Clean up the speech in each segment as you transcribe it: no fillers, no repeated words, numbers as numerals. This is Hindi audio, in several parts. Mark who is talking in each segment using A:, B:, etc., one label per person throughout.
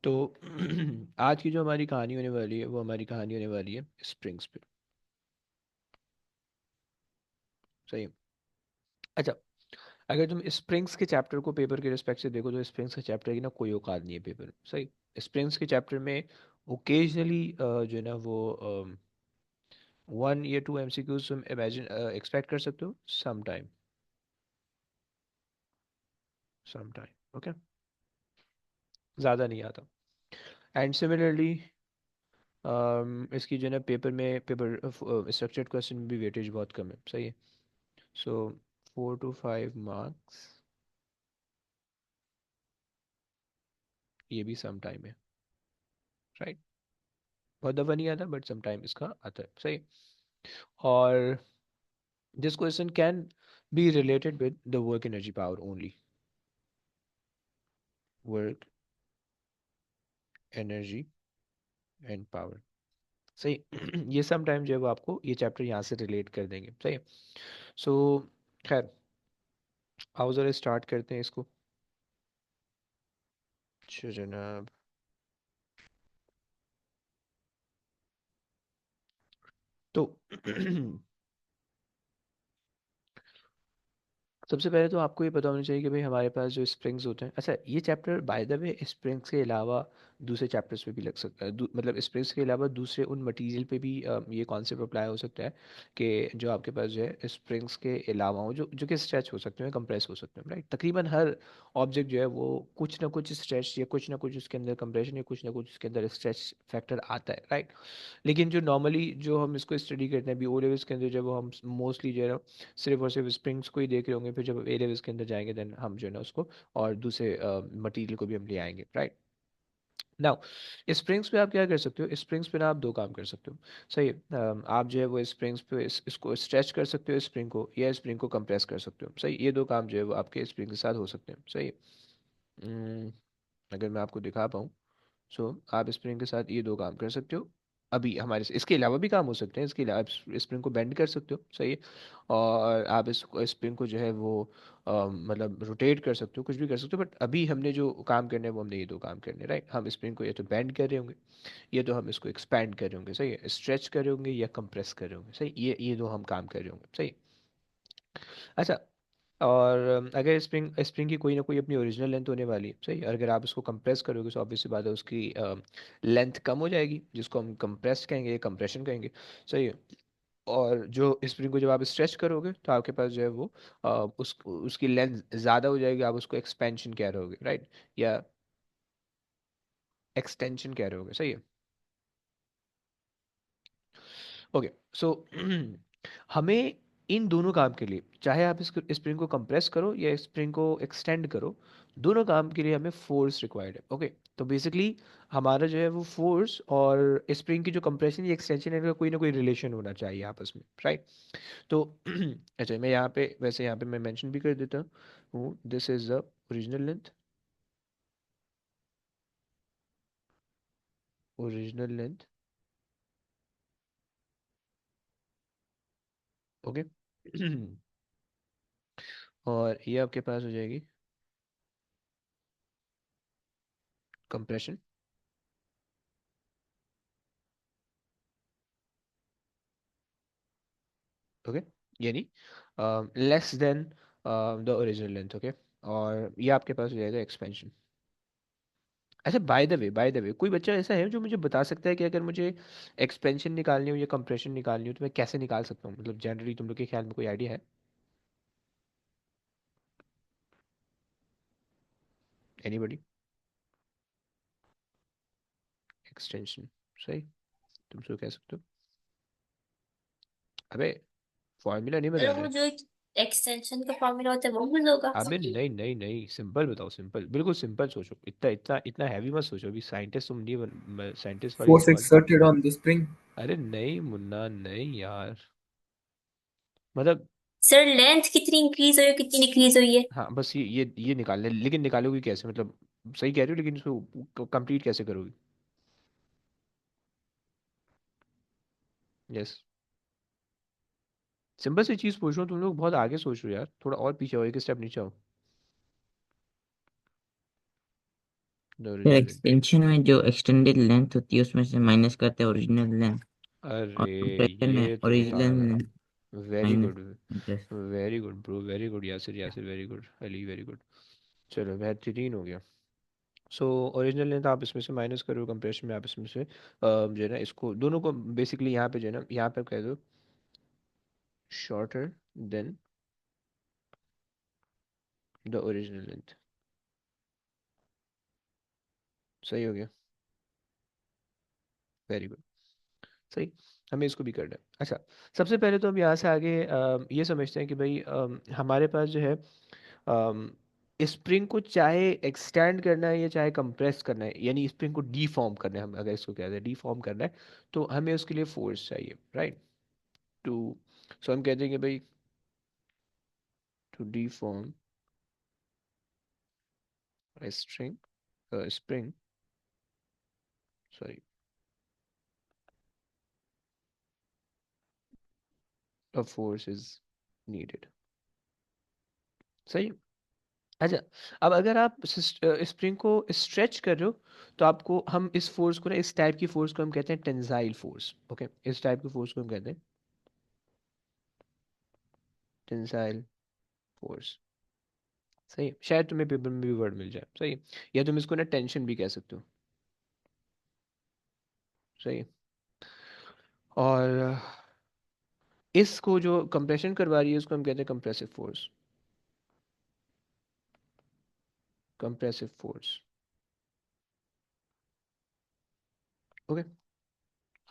A: तो आज की जो हमारी कहानी होने वाली है वो हमारी कहानी होने वाली है स्प्रिंग्स पे। सही है। अच्छा, अगर तुम स्प्रिंग्स के चैप्टर को पेपर के रिस्पेक्ट से देखो तो स्प्रिंग्स के चैप्टर की ना कोई औकात नहीं है पेपर में। सही। स्प्रिंग्स के चैप्टर में ओकेजनली जो है ना वो 1 या 2 MCQs तुम इमेजिन एक्सपेक्ट कर सकते हो। Some time, some time okay, ज़्यादा नहीं आता। एंड सिमिलरली इसकी जो है ना पेपर में पेपर स्ट्रक्चर्ड क्वेश्चन में भी वेटेज बहुत कम है। सही है। सो 4 to 5 मार्क्स, ये भी सम टाइम है। राइट। बहुत दफ़ा नहीं आता बट सम टाइम इसका आता है। सही। और this question can be related with the work energy power only. Work energy and power. सही। ये सम टाइम जो है वो आपको ये चैप्टर यहाँ से रिलेट कर देंगे। सही। सो खैर, आओ ज़रा स्टार्ट करते हैं इसको। अच्छा जनाब। तो सबसे पहले तो आपको ये पता होना चाहिए कि भाई हमारे पास जो स्प्रिंग्स होते हैं। अच्छा, ये chapter by the way springs के अलावा दूसरे चैप्टर्स पे भी लग सकता है। मतलब स्प्रिंग्स के अलावा दूसरे उन मटेरियल पे भी ये कॉन्सेप्ट अप्लाई हो सकता है कि जो आपके पास जो है स्प्रिंग्स के अलावा हो, जो जो कि स्ट्रेच हो सकते हैं, कंप्रेस हो सकते हैं। राइट। तकरीबन हर ऑब्जेक्ट जो है वो कुछ ना कुछ स्ट्रेच या कुछ ना कुछ उसके अंदर कंप्रेशन या कुछ ना कुछ उसके अंदर स्ट्रेच फैक्टर आता है। राइट। लेकिन जो नॉर्मली जो हम इसको स्टडी करते हैं अभी ओ लेवल्स के अंदर, जब हम मोस्टली जो है ना सिर्फ और सिर्फ स्प्रिंग्स को ही देख रहे होंगे, फिर जब ए लेवल्स के अंदर जाएंगे देन हम जो है ना उसको और दूसरे मटेरियल को भी हम ले आएंगे। राइट। नाउ स्प्रिंग्स पे आप क्या कर सकते हो? स्प्रिंग्स पे ना आप दो काम कर सकते हो। सही है। आप जो है वो स्प्रिंग्स पे इसको स्ट्रेच कर सकते हो स्प्रिंग को, या स्प्रिंग को कंप्रेस कर सकते हो। सही। ये दो काम जो है वो आपके स्प्रिंग के साथ हो सकते हैं। सही है। हम्म, अगर मैं आपको दिखा पाऊँ, सो आप स्प्रिंग के साथ ये दो काम कर सकते हो। अभी हमारे से इसके अलावा भी काम हो सकते हैं। इसके अलावा आप स्प्रिंग को बेंड कर सकते हो। सही है। और आप इस स्प्रिंग को जो है वो मतलब रोटेट कर सकते हो, कुछ भी कर सकते हो। बट अभी हमने जो काम करने हैं वो हमने ये दो काम करने हैं। राइट। हम स्प्रिंग को या तो बेंड कर रहे होंगे, या तो हम इसको एक्सपैंड कर रहे होंगे। सही है। स्ट्रेच कर रहे होंगे या कंप्रेस कर रहे होंगे। सही। ये दो हम काम कर रहे होंगे। सही। अच्छा, और अगर स्प्रिंग स्प्रिंग की कोई ना कोई अपनी ओरिजिनल लेंथ होने वाली है। सही। और अगर आप उसको कंप्रेस करोगे तो ऑब्वियस सी बात है उसकी लेंथ कम हो जाएगी, जिसको हम कंप्रेस कहेंगे, कंप्रेशन कहेंगे। सही है। और जो स्प्रिंग को जब आप स्ट्रेच करोगे तो आपके पास जो है वो उसकी लेंथ ज़्यादा हो जाएगी, आप उसको एक्सपेंशन कह रहे होगे। राइट। या एक्सटेंशन कह रहे होगे। सही है। ओके। सो हमें इन दोनों काम के लिए, चाहे आप इस स्प्रिंग को कंप्रेस करो या स्प्रिंग को एक्सटेंड करो, दोनों काम के लिए हमें फोर्स रिक्वायर्ड है। ओके। तो बेसिकली हमारा जो है वो फोर्स और स्प्रिंग की जो कंप्रेशन या एक्सटेंशन है, इनका कोई ना कोई रिलेशन होना चाहिए आपस में। राइट। तो अच्छा, मैं यहाँ पे वैसे यहाँ पे मैं मेंशन भी कर देता हूँ, this is the original length. Original length. Okay. और ये आपके पास हो जाएगी कंप्रेशन। ओके। यानी less than the original length. Okay. और ये आपके पास हो जाएगा एक्सपेंशन। अच्छा, बाय द वे कोई बच्चा ऐसा है जो मुझे बता सकता है कि अगर मुझे एक्सपेंशन निकालनी हो या कंप्रेशन निकालनी हो तो मैं कैसे निकाल सकता हूँ? मतलब जनरली तुम लोग के ख्याल में कोई आइडिया है? एनीबॉडी? एक्सटेंशन। सही। तुम सो कह सकते हो। अबे, फॉर्मूला नहीं
B: मतलब
A: बताना
B: वो
A: है।
B: जो एक्सटेंशन का फॉर्मूला होता है वो भूल होगा।
A: अबे नहीं नहीं नहीं, सिंपल बताओ, सिंपल, बिल्कुल सिंपल सोचो। इतना इतना इतना हैवी मत सोचो। अभी साइंटिस्ट तुम नहीं, साइंटिस्ट वाली
C: Force
A: सवाल।
C: exerted on the spring.
A: अरे नहीं मुन्ना, नहीं यार। मतलब
B: सर लेंथ कितनी इंक्रीज हुई है कितनी डिक्रीज हुई है?
A: हाँ, बस ये निकालने, लेकिन निकालोगे कैसे? मतलब सही कह रही हो, लेकिन इसको कंप्लीट कैसे करोगे? यस। सिंपल सी चीज़ पूछ रहा हूँ, तुम लोग बहुत आगे सोच रहे हो यार। थोड़ा और पीछे आओ, एक स्टेप नीचे आओ। द
C: फिर
A: ओरिजिनल लेंथ।
C: एक्सटेंशन में जो एक्सटेंडेड लेंथ होती है उसमें से माइनस करते हैं ओरिजिनल लेंथ। और
A: अरे
C: कंप्रेशन में
A: ये तो
C: ओरिजिनल
A: पागल।
C: Length
A: very
C: minus
A: good.
C: Compress.
A: Very good bro, very good Yasir, Yasir very good, Ali very good. चलो बेहतरीन हो गया। सो ओरिजिनल लेंथ आप इसमें से माइनस करो, कंप्रेशन में आप इसमें से जो है ना इसको दोनों को बेसिकली यहाँ पे जो है ना, यहाँ पे कह दो shorter than the original length. सही हो गया। Very good. सही। हमें इसको भी करना है। अच्छा, सबसे पहले तो हम यहाँ से आगे ये समझते हैं कि भाई हमारे पास जो है स्प्रिंग को चाहे एक्सटेंड करना है या चाहे कंप्रेस करना है, यानी स्प्रिंग को डीफॉर्म करना है, हम अगर इसको कहते हैं डीफॉर्म करना है, तो हमें उसके लिए फोर्स चाहिए, राइट। टू सो हम कहते हैं कि भाई to deform string spring, sorry, a force is needed. सही। अच्छा, अब अगर आप स्प्रिंग को स्ट्रेच कर रहे हो, तो आपको हम इस फोर्स को ना, इस टाइप की फोर्स को हम कहते हैं टेंसाइल फोर्स। ओके, इस टाइप की फोर्स को हम कहते हैं टेंसाइल फोर्स। सही है। शायद तुम्हें पेपर में भी वर्ड मिल जाए। सही है। या तुम इसको ना टेंशन भी कह सकते हो। सही है। और इसको जो कंप्रेशन करवा रही है उसको हम कहते हैं compressive force. Compressive force. Okay.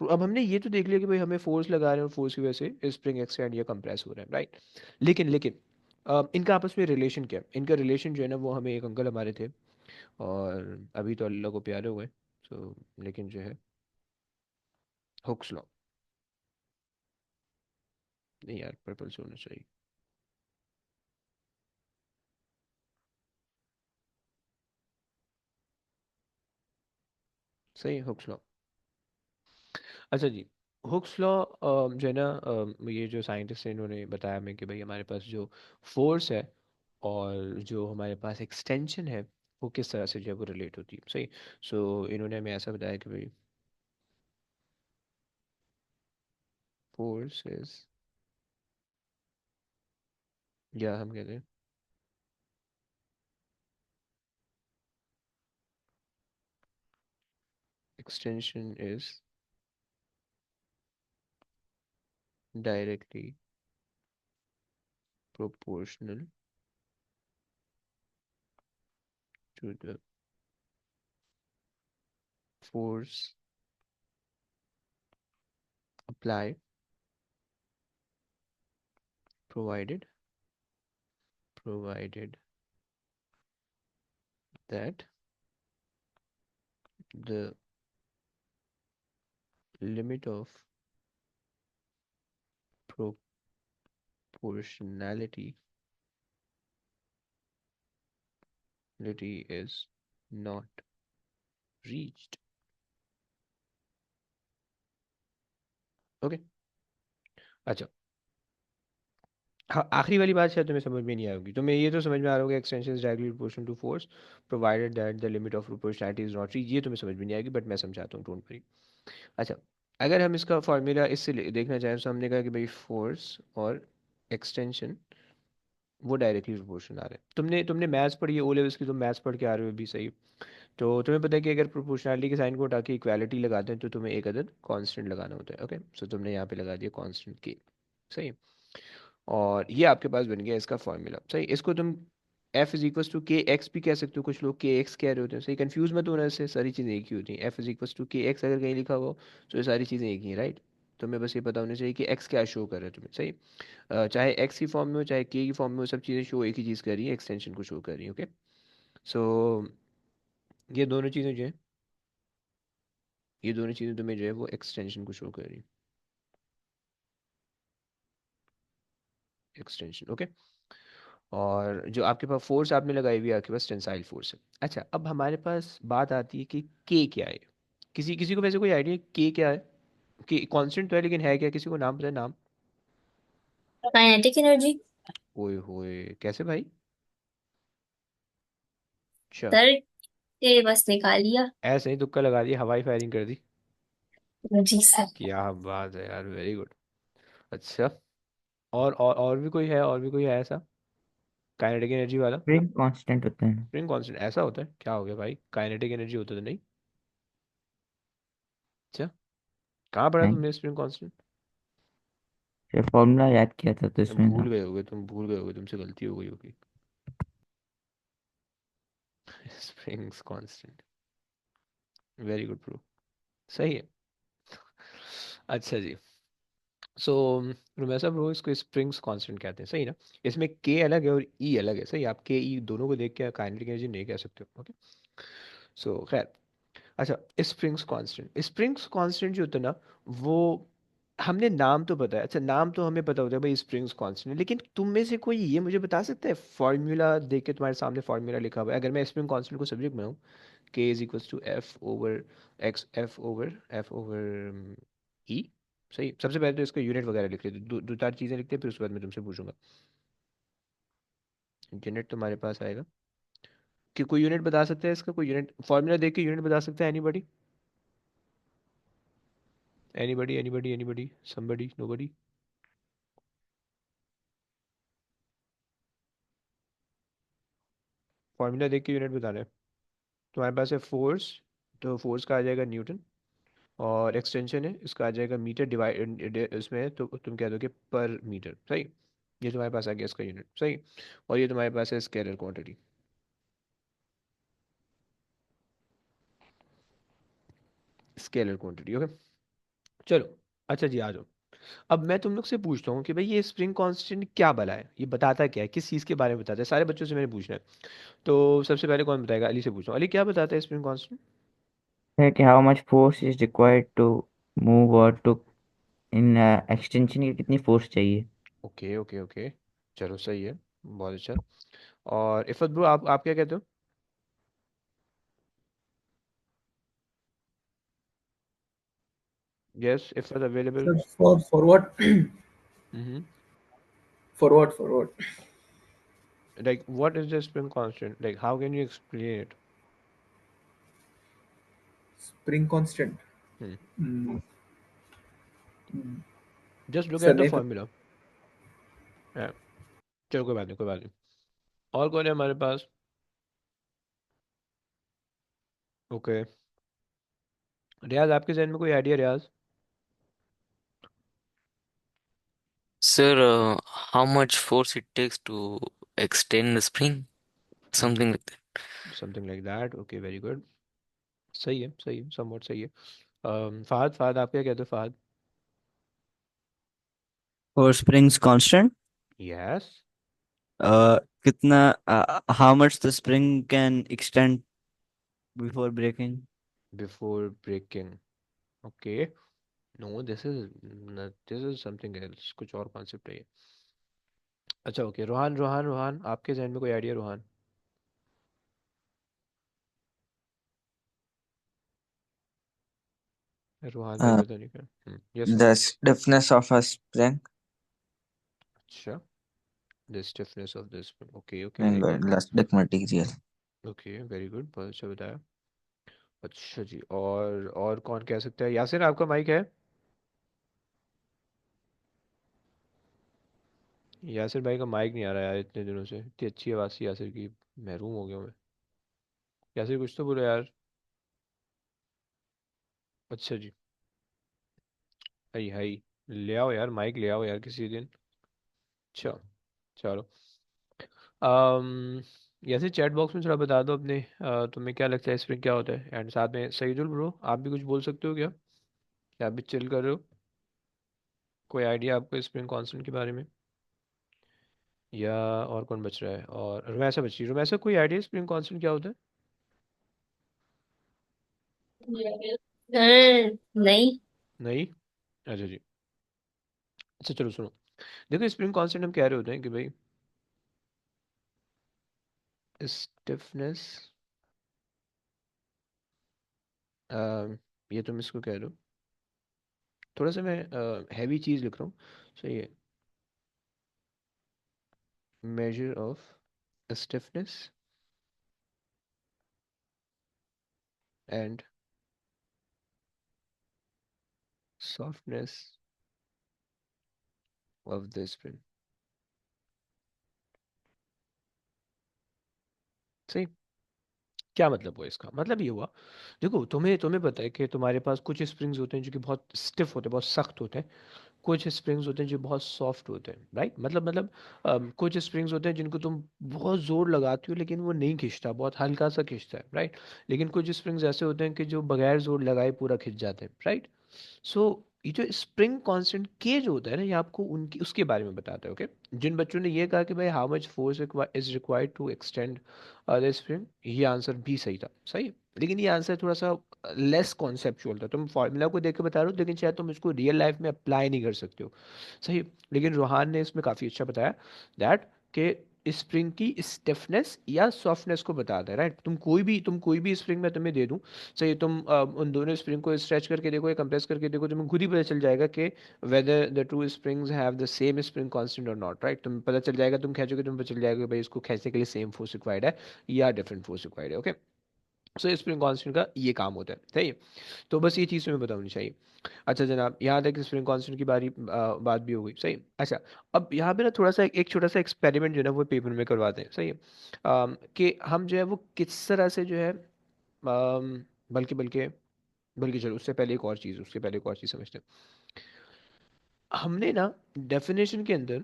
A: तो अब हमने ये तो देख लिया कि भाई हमें फोर्स लगा रहे हैं और फोर्स की वजह से स्प्रिंग एक्सटेंड या कंप्रेस हो रहा है, राइट। लेकिन इनका आपस में रिलेशन क्या है? इनका रिलेशन जो है ना, वो हमें एक अंकल हमारे थे, और अभी तो अल्लाह को प्यारे हुए। तो लेकिन जो है हुक्स लॉ। नहीं यार, पर्पल से होना चाहिए। सही है, हुक्स लॉ। अच्छा जी। हुक्स लॉ जो है ना, ये जो साइंटिस्ट हैं इन्होंने बताया हमें कि भाई हमारे पास जो फोर्स है और जो हमारे पास एक्सटेंशन है, वो किस तरह से जो है वो रिलेट होती है। सही। सो इन्होंने हमें ऐसा बताया कि भाई फोर्स इज, या हम कहते हैं extension is directly proportional to the force apply provided provided that the limit of proportionality is not reached। Okay. अच्छा, हाँ, आखिरी वाली बात शायद तुम्हें समझ में नहीं आएगी। तुम्हें ये तो समझ में आ रहा होगा extension is directly proportional to force provided that the limit of proportionality is not reach. ये तुम्हें समझ में नहीं आएगी, बट मैं समझाता हूँ, डोंट वरी। अच्छा, अगर हम इसका फॉर्मूला इससे देखना चाहें, तो हमने कहा कि भाई फोर्स और एक्सटेंशन वो डायरेक्टली प्रोपोर्शनल आ रहे हैं। तुमने तुमने मैथ्स पढ़ी है, ओ लेवल्स की, तुम मैथ्स पढ़ के आ रहे हो भी, सही। तो तुम्हें पता है कि अगर प्रोपोर्शनलिटी के साइन को हटा के इक्वालिटी लगाते हैं, तो तुम्हें एक अदद कांस्टेंट लगाना होता है। ओके, सो तुमने यहाँ पे लगा दिया कांस्टेंट के। सही। और ये आपके पास बन गया इसका फॉर्मूला। सही। इसको तुम एफ इज इक्वल टू के एक्स भी कह सकते हो, कुछ लोग के एक्स कह रहे होते हैं। सही, कंफ्यूज मत होना, इससे सारी चीज़ें एक ही होती हैं। एफ इज इक्वल टू के एक्स अगर कहीं लिखा हो, तो ये सारी चीज़ें एक ही हैं, राइट। तुम्हें बस ये पता होना चाहिए कि एक्स क्या शो कर रहा है तुम्हें। सही। चाहे एक्स की फॉर्म में हो चाहे के की फॉर्म में हो, सब चीज़ें शो एक ही चीज़ कर रही है, एक्सटेंशन को शो कर रही है। ओके। सो ये दोनों चीज़ें जो है, ये दोनों चीज़ें तुम्हें जो है वो एक्सटेंशन को शो कर रही है। एक्सटेंशन। ओके। और जो आपके पास फोर्स आपने लगाई हुई है, आपके पास टेंसाइल फोर्स है। अच्छा, अब हमारे पास बात आती है कि के क्या है। किसी किसी को वैसे कोई आइडिया के क्या है? कि कांस्टेंट तो है, लेकिन है क्या? किसी को नाम पता है? नाम?
B: Kinetic energy.
A: ओए होए, कैसे भाई? अच्छा।
B: सर, ये बस निकाल लिया।
A: ऐसे ही तुक्का लगा दिया, हवाई फायरिंग कर दी।
B: जी सर।
A: क्या बात है यार, वेरी गुड। अच्छा, और भी कोई है, और भी कोई है ऐसा काइनेटिक एनर्जी वाला?
C: स्प्रिंग कांस्टेंट होते हैं।
A: स्प्रिंग कांस्टेंट ऐसा होता है? क्या हो गया भाई, काइनेटिक एनर्जी होता तो नहीं? अच्छा, कहाँ पढ़ा
C: नहीं,
A: तुमने स्प्रिंग कांस्टेंट?
C: फिर फॉर्मूला याद किया था तो इसमें
A: भूल
C: था।
A: गए होगे तुम, भूल गए होगे, तुमसे गलती हो गई होगी। Springs constant, very good bro, सही है। अच्छा जी। सो रुमेसा ब्रो, इसको स्प्रिंग्स कांस्टेंट कहते हैं, सही ना? इसमें के अलग है और ई अलग है, सही। आप के ई दोनों को देख के काइनेटिक एनर्जी नहीं कह सकते हो, ओके। सो खैर, अच्छा, स्प्रिंग्स कांस्टेंट, स्प्रिंग्स कांस्टेंट जो होता है ना, वो हमने नाम तो पता है, अच्छा नाम तो हमें पता होता है भाई स्प्रिंग्स कांस्टेंट, लेकिन तुम में से कोई ये मुझे बता सकता है फॉर्मूला देख के, तुम्हारे सामने फॉर्मूला लिखा हुआ है, अगर मैं स्प्रिंग कांस्टेंट को सब्जेक्ट बनाऊँ, K is equals to F over X, F over E, सही। सबसे पहले तो इसका यूनिट वगैरह लिख लेते, दो चार चीज़ें लिखते हैं, फिर उसके बाद मैं तुमसे पूछूंगा। यूनिट तुम्हारे पास आएगा कि कोई यूनिट बता सकता है इसका, कोई यूनिट फॉर्मूला देख के यूनिट बता सकता है? Anybody, anybody, somebody, nobody? Formula देख के यूनिट बता रहे हैं। तुम्हारे पास है फोर्स, तो फोर्स का आ जाएगा न्यूटन, और एक्सटेंशन है इसका आ जाएगा मीटर, डिवाइड इसमें है तो तुम कह दोगे पर मीटर, सही। ये तुम्हारे पास आ गया इसका यूनिट, सही। और ये तुम्हारे पास है scalar quantity, scalar quantity, okay. चलो, अच्छा जी, आ जाओ। अब मैं तुम लोग से पूछता हूँ कि भाई ये स्प्रिंग कांस्टेंट क्या भला है, ये बताता क्या है, किस चीज़ के बारे में बताता है? सारे बच्चों से मैंने पूछना है, तो सबसे पहले कौन बताएगा? अली से पूछता हूँ, अली क्या बताता है स्प्रिंग कांस्टेंट?
C: है कि how much force is required to move और टू इन एक्सटेंशन की कितनी फोर्स चाहिए।
A: ओके ओके ओके, चलो सही है, बहुत अच्छा। और इफ़त ब्रो, आप क्या कहते हो? Yes, Iffat available?
D: Sir, for what?
A: Hmm.
D: For what?
A: Like, what is the spring constant? Like, how can you explain it?
D: Spring constant.
A: Hmm.
D: Hmm.
A: Just look
D: Sir,
A: at the
D: नहीं पता.
A: formula. Yeah. चलो, कोई बात नहीं, कोई बात नहीं। और कौन है हमारे पास? ओके, रियाज, आपके जहन में कोई idea, Riyaz?
E: Sir, how much force it takes to extend the spring? Something like that.
A: Something like that, okay, very good. सही है, सही है, समवॉट सही है। फहद, फहद आप क्या कहते हो, Fahad?
F: For springs constant,
A: yes,
F: कितना how much the spring can extend before breaking?
A: Before breaking, okay. No, this is something else, कुछ और कॉन्सेप्ट है ये। अच्छा, ओके, रोहान, रोहान आपके जहन में कोई आइडिया, रोहान? रोहान भाई
G: Uh,
A: पता नहीं क्या। Yes sir.
G: the stiffness of a spring
A: अच्छा, the stiffness of this, okay okay,
G: in
A: very
G: the
A: good.
G: elastic material.
A: Okay, very good, बहुत अच्छा बताया। अच्छा जी, और कौन कह सकता है? यासिर, आपका माइक है? यासिर भाई का माइक नहीं आ रहा यार, इतने दिनों से इतनी अच्छी आवाज़ थी यासिर की, महरूम हो गया हूं मैं। यासिर कुछ तो बोलो यार। अच्छा जी, हाई हाई, ले आओ यार, माइक ले आओ यार किसी दिन। अच्छा, चलो। यासिर, चैट बॉक्स में थोड़ा बता दो अपने, तुम्हें क्या लगता है स्प्रिंग क्या होता है, एंड साथ में सईदुल ब्रो, आप भी कुछ बोल सकते हो क्या? क्या आप भी चिल कर रहे हो? कोई आइडिया आपको स्प्रिंग कांस्टेंट के बारे में? या और कौन बच रहा है? और रुमैसा बच रही है, रुमैसा कोई आइडिया स्प्रिंग कांस्टेंट क्या होता है?
B: सर नहीं।
A: नहीं? अच्छा जी। अच्छा चलो सुनो, देखो स्प्रिंग कांस्टेंट हम कह रहे होते हैं कि भाई स्टिफनेस, ये तुम इसको कह दो, थोड़ा सा मैं हैवी चीज़ लिख रहा हूँ, सही है। Measure of stiffness and softness of the spring. सही। क्या मतलब हुआ इसका? मतलब ये हुआ, देखो तुम्हें तुम्हें पता है कि तुम्हारे पास कुछ स्प्रिंग्स होते हैं जो कि बहुत स्टिफ होते हैं, बहुत सख्त होते हैं। कुछ स्प्रिंग्स होते हैं जो बहुत सॉफ्ट होते हैं, राइट? मतलब कुछ स्प्रिंग्स होते हैं जिनको तुम बहुत जोर लगाती हो लेकिन वो नहीं खींचता, बहुत हल्का सा खींचता है, राइट? लेकिन कुछ स्प्रिंग्स ऐसे होते हैं कि जो बगैर जोर लगाए पूरा खींच जाते हैं, राइट? सो ये जो स्प्रिंग कांस्टेंट के जो होता है ना, ये आपको उनकी उसके बारे में बताता है, ओके? जिन बच्चों ने ये कहा कि भाई how much force is required to extend the spring, ये आंसर भी सही था, सही। लेकिन ये आंसर थोड़ा सा लेस कॉन्सेप्चुअल था। तुम फॉर्मूला को देख के बता रहे हो लेकिन शायद तुम इसको रियल लाइफ में अप्लाई नहीं कर सकते हो, सही। लेकिन रोहान ने इसमें काफ़ी अच्छा बताया दैट कि स्प्रिंग की स्टिफनेस या सॉफ्टनेस को बताता है, राइट? तुम कोई भी स्प्रिंग मैं तुम्हें दे दूं, सही, तुम उन दोनों स्प्रिंग को स्ट्रेच करके देखो या कंप्रेस करके देखो, तुम्हें खुद ही पता चल जाएगा कि whether the two springs have the same spring constant और नॉट, राइट? तुम्हें पता चल जाएगा, तुम खींचोगे तुम्हें पता चल जाएगा कि भाई इसको खींचने के लिए सेम फोर्स रिक्वायर्ड है या डिफरेंट फोर्स रिक्वायर्ड है, ओके? सो स्प्रिंग कांस्टेंट का ये काम होता है, सही है। तो बस ये चीज़ तुम्हें पता होनी चाहिए। अच्छा जनाब, यहाँ तक स्प्रिंग कांस्टेंट की बात भी हो गई, सही। अच्छा, अब यहाँ पे ना थोड़ा सा एक छोटा सा एक्सपेरिमेंट जो है ना वो पेपर में करवाते हैं, सही है। कि हम जो है वो किस तरह से जो है बल्कि बल्कि बल्कि चलो उससे पहले एक और चीज़ समझते हैं। हमने ना डेफिनेशन के अंदर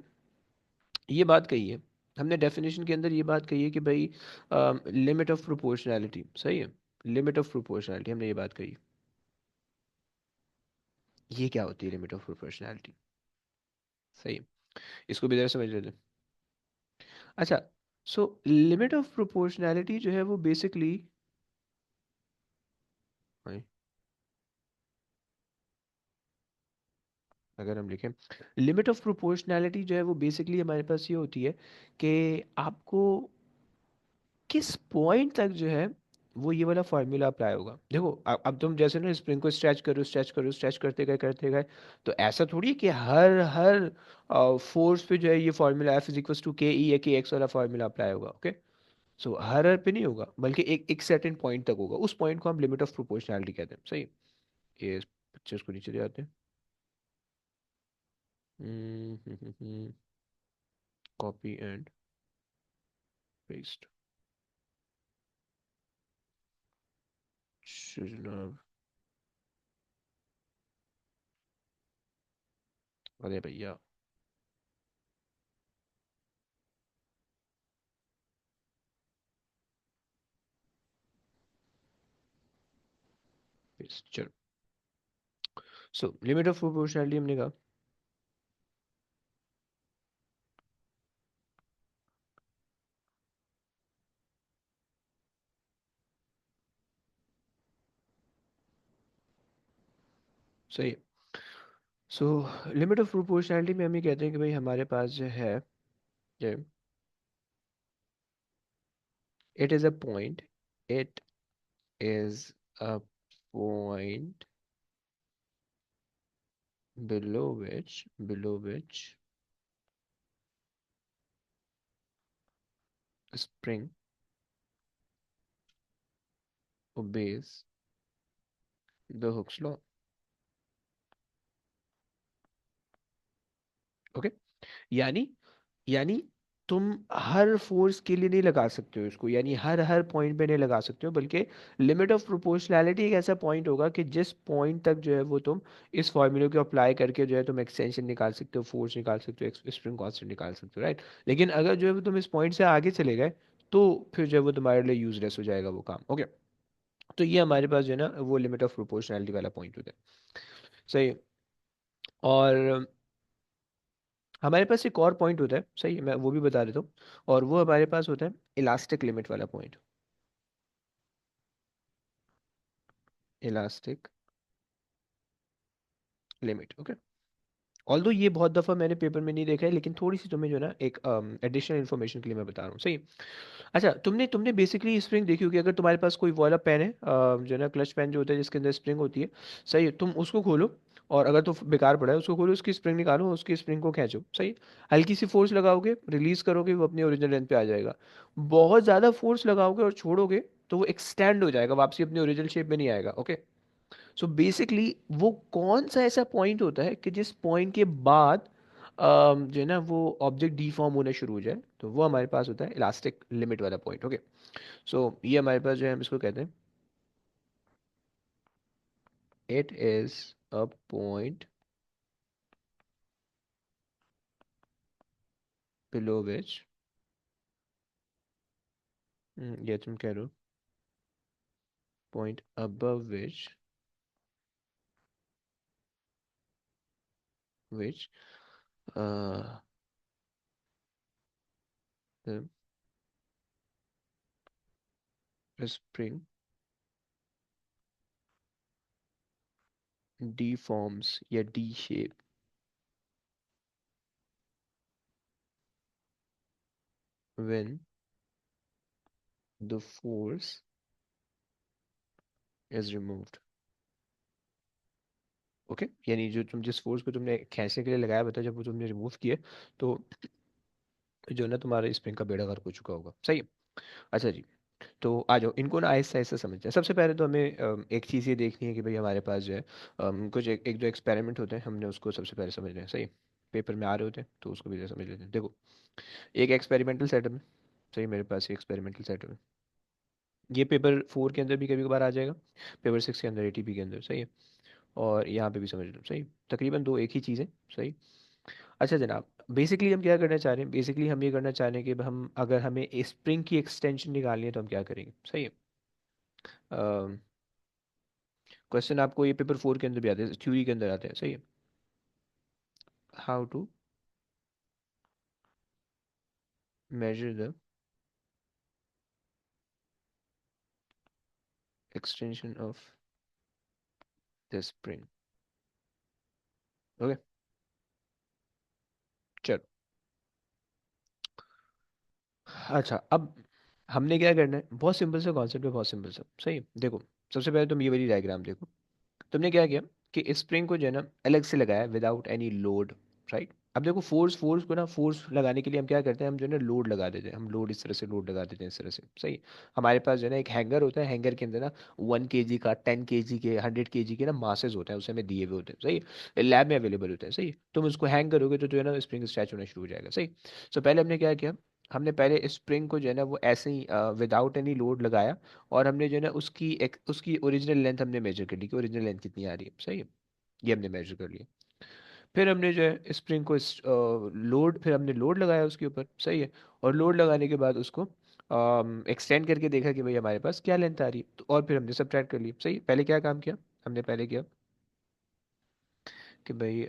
A: ये बात कही है, हमने डेफिनेशन के अंदर ये बात कही है कि भाई लिमिट ऑफ प्रोपोर्शनैलिटी, सही है। लिमिट ऑफ प्रोपोर्शनैलिटी हमने ये बात कही। ये क्या होती है लिमिट ऑफ प्रोपोर्शनैलिटी? सही। इसको भी जरा समझ लेते हैं। अच्छा, सो लिमिट ऑफ प्रोपोर्शनैलिटी जो है वो बेसिकली, अगर हम लिखें लिमिट ऑफ प्रोपोर्शनैलिटी जो है वो बेसिकली हमारे पास ये होती है कि आपको किस पॉइंट तक जो है वो ये वाला फार्मूला अप्लाई होगा। देखो अब तुम जैसे ना स्प्रिंग को स्ट्रेच करो स्ट्रेच करो स्ट्रेच करते गए, तो ऐसा थोड़ी है कि हर हर फोर्स पे जो है ये formula F is equal to K E या के एक्स वाला फार्मूला अप्लाई होगा, ओके? सो हर हर पे नहीं होगा, बल्कि एक एक सर्टेन पॉइंट तक होगा। उस पॉइंट को हम लिमिट ऑफ प्रोपोर्शनैलिटी कहते हैं, सही। ये पिक्चर्स को नीचे ले आते हैं, कॉपी एंड पेस्ट। जनाब, अरे भैया, पेस्ट, चलो। सो लिमिट ऑफ प्रोपोर्शनैलिटी हमने कहा, सही। सो लिमिट ऑफ प्रोपोर्शनैलिटी में हम ये कहते हैं कि भाई हमारे पास जो है ये it is a point, it is a point below which spring obeys the Hooke's law, okay? यानी यानी तुम हर फोर्स के लिए नहीं लगा सकते हो इसको, यानी हर हर पॉइंट पे नहीं लगा सकते हो, बल्कि लिमिट ऑफ प्रोपोर्शनैलिटी एक ऐसा पॉइंट होगा कि जिस पॉइंट तक जो है वो तुम इस फॉर्मूले को अप्लाई करके जो है तुम एक्सटेंशन निकाल सकते हो, फोर्स निकाल सकते हो, स्प्रिंग कांस्टेंट निकाल सकते हो, राइट? लेकिन अगर जो है वो तुम इस पॉइंट से आगे चले गए तो फिर जो है वो तुम्हारे लिए यूजलेस हो जाएगा वो काम, ओके? तो ये हमारे पास जो है ना वो लिमिट ऑफ प्रोपोर्शनैलिटी वाला पॉइंट होता है, सही है। और हमारे पास एक और पॉइंट होता है, सही है, मैं वो भी बता देता हूँ। और वो हमारे पास होता है इलास्टिक लिमिट वाला point. Elastic limit, okay? Although ये बहुत दफ़ा मैंने पेपर में नहीं देखा है, लेकिन थोड़ी सी तुम्हें जो है ना एक एडिशनल इन्फॉर्मेशन के लिए मैं बता रहा हूँ, सही। अच्छा, तुमने तुमने बेसिकली स्प्रिंग देखी होगी, अगर तुम्हारे पास कोई वाला पेन है जो है ना क्लच पेन जो होता है जिसके अंदर स्प्रिंग होती है, सही है, तुम उसको खोलो। और अगर तो बेकार पड़ा है उसको खोलो, उसकी स्प्रिंग निकालो, उसकी स्प्रिंग को खींचो, सही। हल्की सी फोर्स लगाओगे, रिलीज करोगे, वो अपनी ओरिजिनल लेंथ पे आ जाएगा। बहुत ज़्यादा फोर्स लगाओगे और छोड़ोगे तो वो एक्सटेंड हो जाएगा, वापसी अपने ओरिजिनल शेप में नहीं आएगा। ओके, सो बेसिकली वो कौन सा ऐसा पॉइंट होता है कि जिस पॉइंट के बाद जो है ना वो ऑब्जेक्ट डीफॉर्म होना शुरू हो जाए, तो वो हमारे पास होता है इलास्टिक लिमिट वाला पॉइंट। ओके, सो ये हमारे पास जो है हम इसको कहते हैं, it is a point below which, ये तुम कह रहे हो point above which the spring deforms या D shape when the force is removed। Okay, यानी जो तुम जिस फोर्स को तुमने खींचने के लिए लगाया बता, जब वो तुमने रिमूव किए तो जो है ना तुम्हारे स्प्रिंग का बेड़ा गर्क हो चुका होगा। सही है। अच्छा जी, तो आ जाओ इनको ना आहिस्ता आहिस्ता समझते हैं। सबसे पहले तो हमें एक चीज़ ये देखनी है कि भाई हमारे पास जो है कुछ एक दो एक्सपेरिमेंट होते हैं, हमने उसको सबसे पहले समझना है। सही, पेपर में आ रहे होते हैं तो उसको भी समझ लेते हैं। देखो, एक एक्सपेरिमेंटल सेटअप है। सही, मेरे पास एक एक्सपेरिमेंटल सेटअप है, ये पेपर 4 के अंदर भी कभी कभार आ जाएगा, पेपर 6 के अंदर, एटीपी के अंदर। सही है, और यहाँ पे भी समझ लो। सही, तकरीबन दो एक ही चीज़ है। सही। अच्छा जनाब, बेसिकली हम क्या करना चाह रहे हैं, बेसिकली हम ये करना चाह रहे हैं कि हम अगर हमें स्प्रिंग की एक्सटेंशन निकालनी है तो हम क्या करेंगे। सही है, क्वेश्चन आपको ये पेपर 4 के अंदर भी आते हैं, थ्योरी के अंदर आते हैं। सही है, how to measure the extension of the spring. Okay, चलो। अच्छा, अब हमने क्या करना है, बहुत सिंपल सा कॉन्सेप्ट है, बहुत सिंपल सा। सही है, देखो सबसे पहले तुम ये वाली डायग्राम देखो। तुमने क्या किया कि स्प्रिंग को जो है ना अलग से लगाया विदाउट एनी लोड। राइट, अब देखो फोर्स को ना, फोर्स लगाने के लिए हम क्या करते हैं, हम जो है ना लोड लगा देते हैं, हम लोड इस तरह से लोड लगा देते हैं, इस तरह से। सही, हमारे पास जो है ना एक हैंगर होता है, हैंगर के अंदर ना 1 kg का, 10 kg के, 100 kg के ना मासेस होते हैं, उसे हमें दिए हुए होते हैं। सही, लैब में अवेलेबल होते हैं। सही, तुम उसको हैंग करोगे तो जो है ना स्प्रिंग स्ट्रेच होना शुरू हो जाएगा। सही, सो पहले हमने क्या किया, हमने पहले स्प्रिंग को जो है ना वो ऐसे ही विदाउट एनी लोड लगाया, और हमने जो है ना उसकी ओरिजिनल लेंथ हमने मेजर कर ली कि ओरिजिनल लेंथ कितनी आ रही है। सही है, ये हमने मेजर कर लिया। फिर हमने जो है स्प्रिंग को लोड, फिर हमने लोड लगाया उसके ऊपर। सही है, और लोड लगाने के बाद उसको एक्सटेंड करके देखा कि भाई हमारे पास क्या लेंथ आ रही है, तो और फिर हमने सब्ट्रैक्ट कर ली। सही, पहले क्या काम किया, हमने पहले किया कि भाई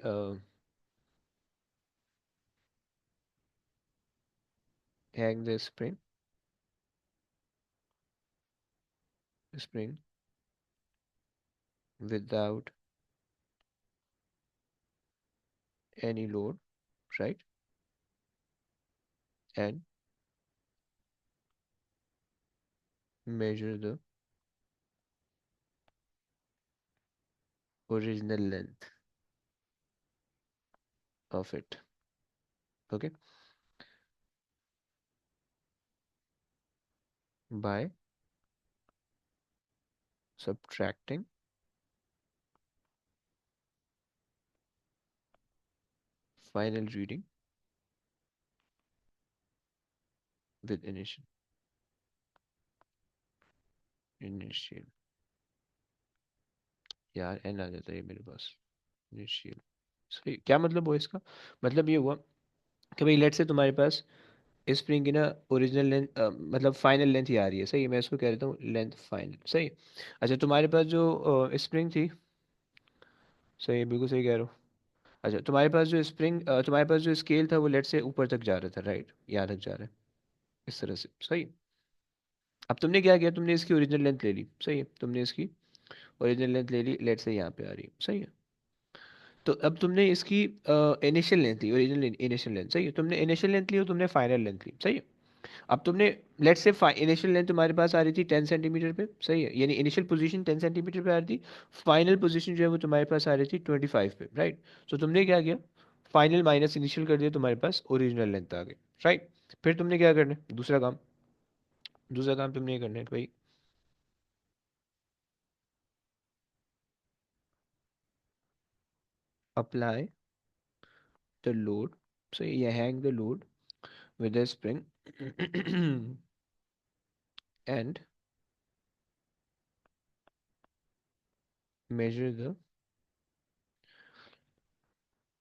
A: hang the spring without any load, right, and measure the original length of it। okay, by subtracting final reading with initial, यार एन आ जाता है ये मेरे पास, इनिशियल। सही, क्या मतलब हुआ इसका, मतलब ये हुआ कि भाई लेट से तुम्हारे पास स्प्रिंग की ना ओरिजिनल लेंथ, मतलब फाइनल लेंथ ही आ रही है। सही, मैं इसको कह देता हूँ लेंथ फाइनल। सही, अच्छा तुम्हारे पास जो स्प्रिंग थी, सही, बिल्कुल सही कह रहे हो। अच्छा, तुम्हारे पास जो तुम्हारे पास जो स्केल था वो लेट से ऊपर तक जा रहा था, राइट, यहाँ तक जा रहा है, इस तरह से। सही, अब तुमने क्या किया, तुमने इसकी ओरिजिनल लेंथ ले ली। सही है, तुमने इसकी ओरिजिनल लेंथ ले ली, लेट से यहाँ पे आ रही है। सही है, तो अब तुमने इसकी इनिशियल लेंथ ली, ओरिजिनल इनिशियल लेंथ। सही है, तुमने इनिशियल लेंथ ली और तुमने फाइनल लेंथ ली। सही है, अब तुमने लेट्स से इनिशियल लेंथ तुम्हारे पास आ रही थी 10 सेंटीमीटर पे। सही है, यानी इनिशियल पोजीशन 10 सेंटीमीटर पे आ रही थी, फाइनल पोजीशन जो है वो तुम्हारे पास आ रही थी 25 पे। राइट, तो तुमने क्या किया, फाइनल माइनस इनिशियल कर दिया, तुम्हारे पास ओरिजिनल लेंथ आ गई। राइट, फिर तुमने क्या करना है, दूसरा काम तुमने ये करना है कि भाई apply the load, so you hang the load with a spring and measure the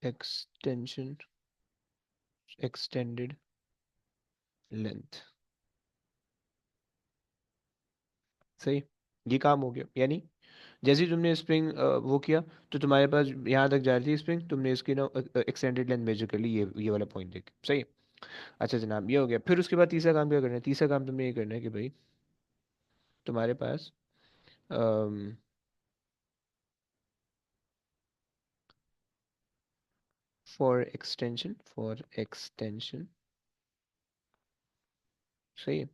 A: extension extended length। सही, ये काम हो गया। यानी जैसे ही तुमने स्प्रिंग वो किया, तो तुम्हारे पास यहाँ तक जा रही थी स्प्रिंग, तुमने इसकी ना एक्सटेंडेड लेंथ मेजर कर ली, ये वाला पॉइंट देख, सही। अच्छा जनाब, ये हो गया। फिर उसके बाद तीसरा काम क्या करना है? तीसरा काम तुमने ये करना है कि भाई तुम्हारे पास फॉर एक्सटेंशन सही है,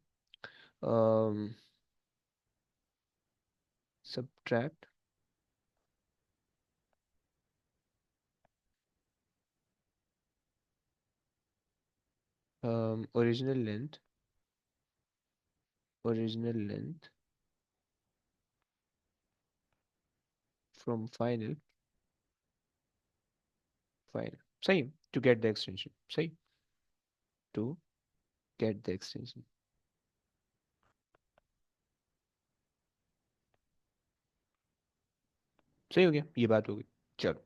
A: subtract original length from final सही, to get the extension सही, to get the extension। सही हो गया, ये बात हो गई। चलो,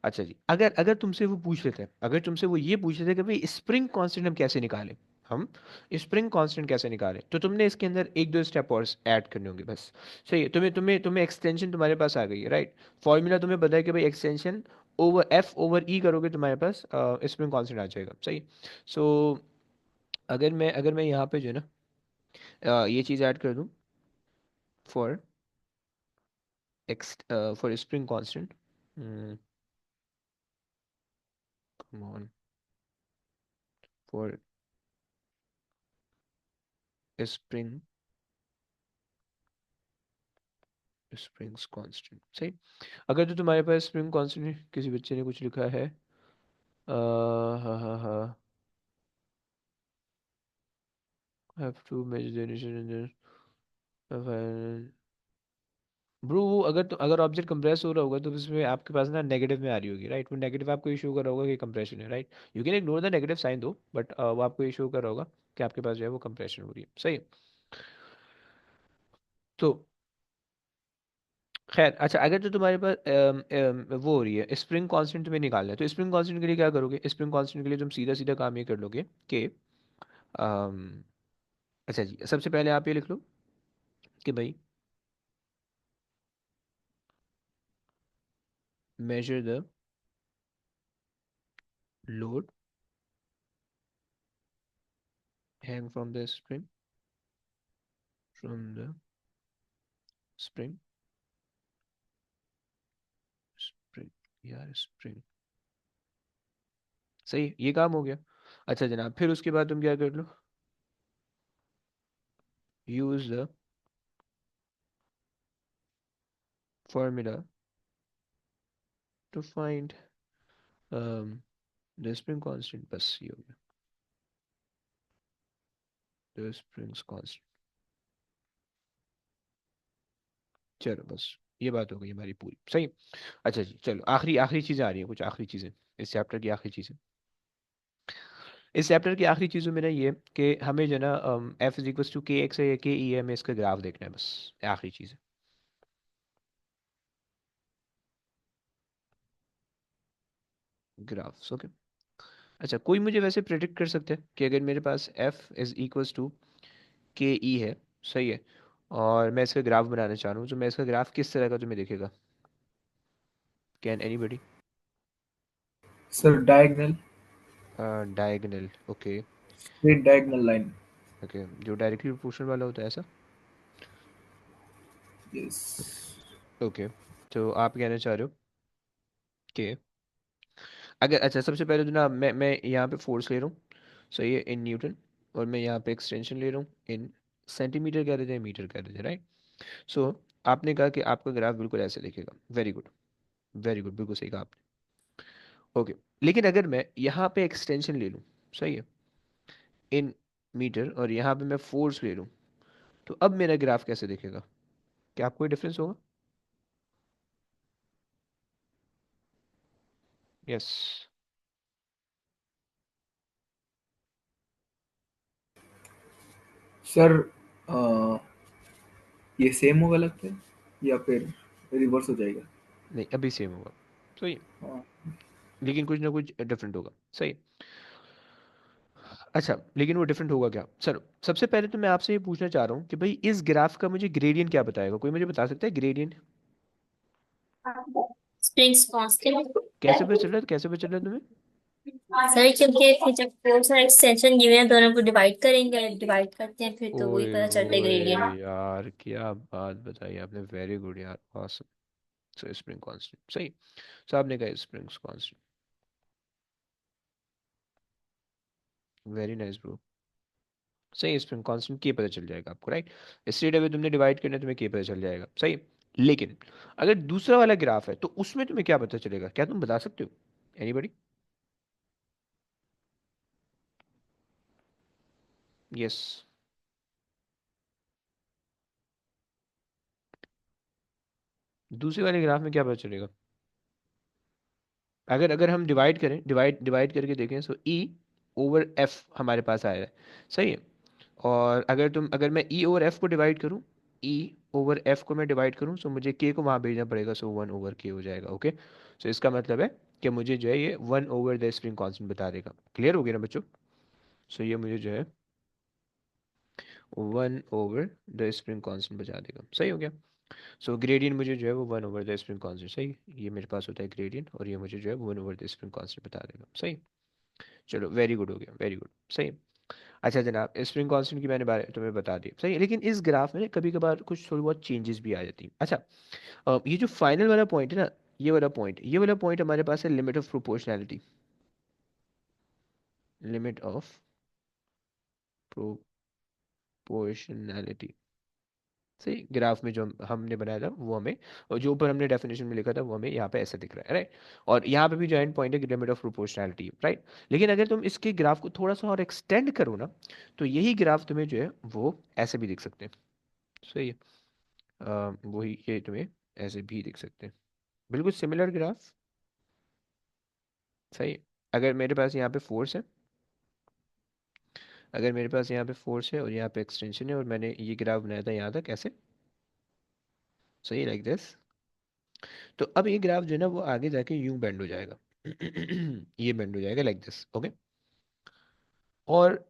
A: अच्छा जी, अगर अगर तुमसे वो पूछ लेते हैं, अगर तुमसे वो ये पूछ लेते हैं कि भाई स्प्रिंग कांस्टेंट हम कैसे निकालें, हम स्प्रिंग कांस्टेंट कैसे निकालें, तो तुमने इसके अंदर एक दो स्टेप और ऐड करने होंगे बस। सही है, तुम्हें तुम्हें तुम्हें एक्सटेंशन तुम्हारे पास आ गई है, राइट। फॉर्मूला तुम्हें पता है कि भाई एक्सटेंशन ओवर एफ ओवर ई करोगे, तुम्हारे पास स्प्रिंग कांस्टेंट आ जाएगा, सही। सो अगर मैं यहाँ पे जो है ना ये चीज़ ऐड कर दूँ, for x for spring constant, come on, for spring springs constant सही। अगर तो तुम्हारे पास स्प्रिंग कांस्टेंट, किसी बच्चे ने कुछ लिखा है, हाँ हाँ हाँ, have to measure the initial and then bro, वो अगर ऑब्जेक्ट कंप्रेस हो रहा होगा तो उसमें आपके पास ना नेगेटिव में आ रही होगी, राइट। वो नेगेटिव आपको इशू कर रहा होगा कि कंप्रेशन है, right. You can ignore the negative sign दो, बट वो आपको इशू कर रहा होगा कि आपके पास जो है वो कंप्रेशन हो रही है, सही है। तो खैर, अच्छा, अगर तो तुम्हारे पास वो हो रही है स्प्रिंग कांस्टेंट तुम्हें निकालना है, तो स्प्रिंग कांस्टेंट के लिए क्या करोगे? स्प्रिंग कांस्टेंट के लिए तुम सीधा सीधा काम ये कर लोगे कि अम, अच्छा जी, सबसे पहले आप ये लिख लो कि भाई measure the load hang from the spring spring यार स्प्रिंग, सही, ये काम हो गया। अच्छा जनाब, फिर उसके बाद तुम क्या कर लो? Use the formula to find the spring constant, बस ये हो गया, the springs constant। चलो बस, ये बात हो गई हमारी पूरी, सही। अच्छा जी, चलो आखिरी आखिरी चीज़ें आ रही हैं, कुछ आखिरी चीज़ें इस चैप्टर की, आखिरी चीज़ें इस चैप्टर की आखिरी चीज़ों में ना ये कि हमें जो है ना एफ इज इक्वल टू के एक्स है या के ई है, हमें इसका ग्राफ देखना है, बस आखिरी चीज़ है, ग्राफ्स, ओके। अच्छा, कोई मुझे वैसे प्रेडिक्ट कर सकते हैं कि अगर मेरे पास F is equals to K ई है, सही है, और मैं इसका ग्राफ बनाना चाह रहा हूँ, तो मैं इसका ग्राफ किस तरह का तुम्हें दिखेगा? Can anybody?
D: Sir, diagonal,
A: diagonal, okay.
D: straight diagonal line.
A: Okay, जो डायरेक्टली प्रोपोर्शनल वाला होता है, ऐसा?
D: Yes.
A: ओके, तो आप कहना चाह रहे हो कि अगर, अच्छा, सबसे पहले तो ना मैं यहाँ पे फोर्स ले रहा हूँ, सही है, इन न्यूटन, और मैं यहाँ पे एक्सटेंशन ले रहा हूँ इन सेंटीमीटर कह देते हैं, मीटर कह देते हैं, राइट। सो आपने कहा कि आपका ग्राफ बिल्कुल ऐसे दिखेगा, वेरी गुड, वेरी गुड, बिल्कुल सही कहा आपने, ओके। लेकिन अगर मैं यहाँ पे एक्सटेंशन ले लूँ, सही है, इन मीटर, और यहाँ पे मैं फोर्स ले लूँ, तो अब मेरा ग्राफ कैसे दिखेगा? क्या आपको डिफरेंस होगा? यस।
D: सर ये सेम होगा लगता है या फिर रिवर्स हो जाएगा?
A: नहीं, अभी सेम होगा। सही,
D: हाँ।
A: लेकिन कुछ ना कुछ डिफरेंट होगा। सही। अच्छा, लेकिन वो डिफरेंट होगा क्या सर? सबसे पहले तो मैं आपसे ये पूछना चाह रहा हूँ कि भाई इस ग्राफ का मुझे ग्रेडियंट क्या बताएगा? कोई मुझे बता सकता है ग्रेडियंट?
B: Springs constant.
A: कैसे पता चल रहा है, कैसे पता चल रहा है तुम्हें?
B: सर क्योंकि फिर जब फोर्स और एक्सटेंशन गिवन है दोनों को डिवाइड करेंगे, डिवाइड करते हैं फिर तो वही
A: ओए
B: पता चलता है
A: होए
B: ग्रेडियंट।
A: यार, क्या बात बताई आपने, वेरी गुड यार, awesome। सो स्प्रिंग कांस्टेंट, सही। सो आपने कहा springs constant, very nice bro. सही, स्प्रिंग कांस्टेंट के पता चल जाएगा आपको, राइट? स्ट्रेट अवे तुमने डिवाइड करना है, तुम्हें के पता चल जाएगा, सही। लेकिन अगर दूसरा वाला ग्राफ है तो उसमें तुम्हें क्या पता चलेगा, क्या तुम बता सकते हो? एनीबडी? यस। दूसरे वाले ग्राफ में क्या पता चलेगा? अगर अगर हम डिवाइड करें, डिवाइड डिवाइड करके देखें, सो ई ओवर एफ हमारे पास आया है, सही है। और अगर मैं ई ओवर एफ को डिवाइड करूं, ई ओवर एफ को मैं डिवाइड करूं, सो मुझे के को वहां भेजना पड़ेगा, सो वन ओवर के हो जाएगा, ओके। सो इसका मतलब है कि मुझे जो है ये one over the spring constant बता देगा। क्लियर हो गया ना बच्चों? सो ये मुझे जो है one over the spring constant बता देगा, सही हो गया। सो ग्रेडियंट मुझे जो है वो one over the spring constant, सही। ये मेरे पास होता है ग्रेडियंट, और ये मुझे जो है one over the spring constant बता देगा, सही। चलो, वेरी गुड हो गया, वेरी गुड, सही। अच्छा जनाब, स्प्रिंग कांस्टेंट की मैंने बारे तुम्हें बता दी, सही है। लेकिन इस ग्राफ में कभी कभार कुछ थोड़ी बहुत चेंजेस भी आ जाती हैं। अच्छा, ये जो फाइनल वाला पॉइंट है ना, ये वाला पॉइंट हमारे पास है limit of proportionality, limit of proportionality. सही, ग्राफ में जो हमने बनाया था वो हमें, और जो ऊपर हमने डेफिनेशन में लिखा था वो हमें यहाँ पे ऐसा दिख रहा है, राइट? और यहाँ पे भी जो एंड पॉइंट है लिमिट ऑफ प्रोपोर्शनैलिटी, राइट? लेकिन अगर तुम इसके ग्राफ को थोड़ा सा और एक्सटेंड करो ना, तो यही ग्राफ तुम्हें जो है वो ऐसे भी दिख सकते हैं, सही है। वही ये तुम्हें ऐसे भी दिख सकते हैं, बिल्कुल सिमिलर ग्राफ, सही। अगर मेरे पास यहाँ पे फोर्स है, अगर मेरे पास यहाँ पे फोर्स है और यहाँ पे एक्सटेंशन है, और मैंने ये ग्राफ बनाया था यहाँ तक ऐसे, सही, लाइक दिस। तो अब ये ग्राफ जो है ना वो आगे जाके यूं बेंड हो जाएगा, ये बेंड हो जाएगा लाइक दिस, ओके। और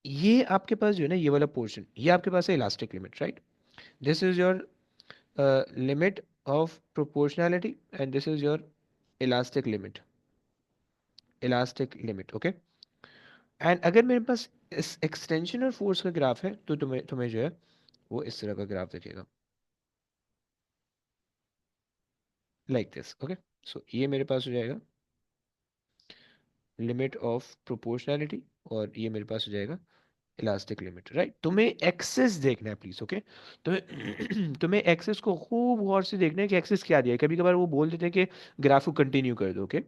A: ये आपके पास जो है ना ये वाला पोर्शन, ये आपके पास है elastic limit, right? This is your limit of proportionality, and this is your elastic limit, elastic limit, okay. And अगर मेरे पास इस एक्सटेंशन और फोर्स का ग्राफ है तो तुम्हें तुम्हें जो है वो इस तरह का ग्राफ दिखेगा, लाइक दिस, ओके। सो ये मेरे पास हो जाएगा लिमिट ऑफ प्रोपोर्शनैलिटी, और ये मेरे पास हो जाएगा इलास्टिक लिमिट, राइट? तुम्हें एक्सेस देखना है प्लीज, ओके। तुम्हें तुम्हें एक्सेस को खूब गौर से देखना है कि एक्सेस क्या दिया है। कभी कभार वो बोल देते हैं कि ग्राफ को कंटिन्यू कर दो, ओके।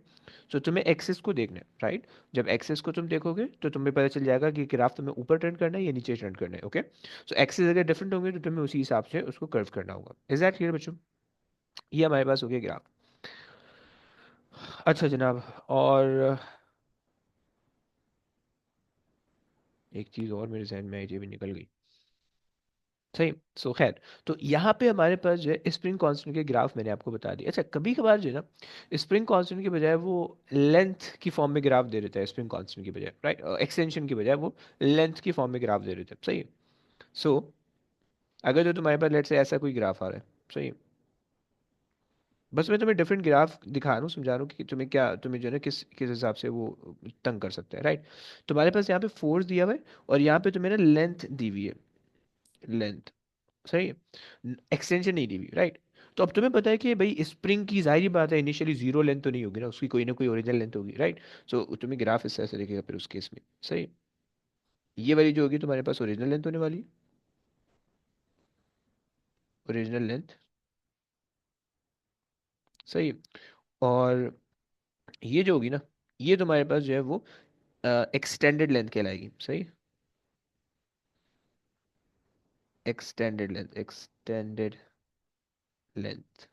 A: सो तुम्हें एक्सेस को देखना है, राइट? जब एक्सेस को तुम देखोगे तो तुम्हें पता चल जाएगा कि ग्राफ तुम्हें ऊपर टर्न करना है या नीचे टर्न करना है, ओके। सो एक्सेस अगर डिफरेंट होंगे तो तुम्हें उसी हिसाब से उसको कर्व करना होगा। इज दैट क्लियर बच्चों? ये हमारे पास हो गया ग्राफ। अच्छा जनाब, और एक चीज़ और मेरे जहन में आई थी, अभी निकल गई, सही। सो खैर, तो यहाँ पे हमारे पास जो है स्प्रिंग कांस्टेंट के ग्राफ मैंने आपको बता दिया। अच्छा, कभी कभार जो है ना स्प्रिंग कांस्टेंट के बजाय वो लेंथ की फॉर्म में ग्राफ दे देता है, स्प्रिंग कांस्टेंट की बजाय, राइट? एक्सटेंशन की बजाय वो लेंथ की फॉर्म में ग्राफ दे देता है, सही है। सो अगर जो तुम्हारे पास लेट से ऐसा कोई ग्राफ आ रहा है, सही है। बस मैं तुम्हें डिफरेंट ग्राफ दिखा रहा हूँ, समझा रहा हूँ कि तुम्हें क्या, तुम्हें जो है ना किस किस हिसाब से वो तंग कर सकता है, राइट? तुम्हारे पास यहाँ पे फोर्स दिया हुआ है, और यहाँ पे तुम्हें ना लेंथ दी हुई है, लेंथ, सही है। एक्सटेंशन नहीं दी हुई, राइट? तो अब तुम्हें पता है कि भाई स्प्रिंग की जाहिर बात है इनिशियली जीरो लेंथ तो नहीं होगी ना, उसकी कोई ना कोई ओरिजिनल लेंथ होगी, राइट? सो तुम्हें ग्राफ इस तरह से दिखेगा फिर उस केस में, सही। ये वाली जो होगी तुम्हारे पास ओरिजिनल लेंथ होने वाली है, ओरिजिनल लेंथ, सही। और ये जो होगी ना, ये तुम्हारे पास जो है वो एक्सटेंडेड लेंथ कहलाएगी, सही। Extended length, extended length,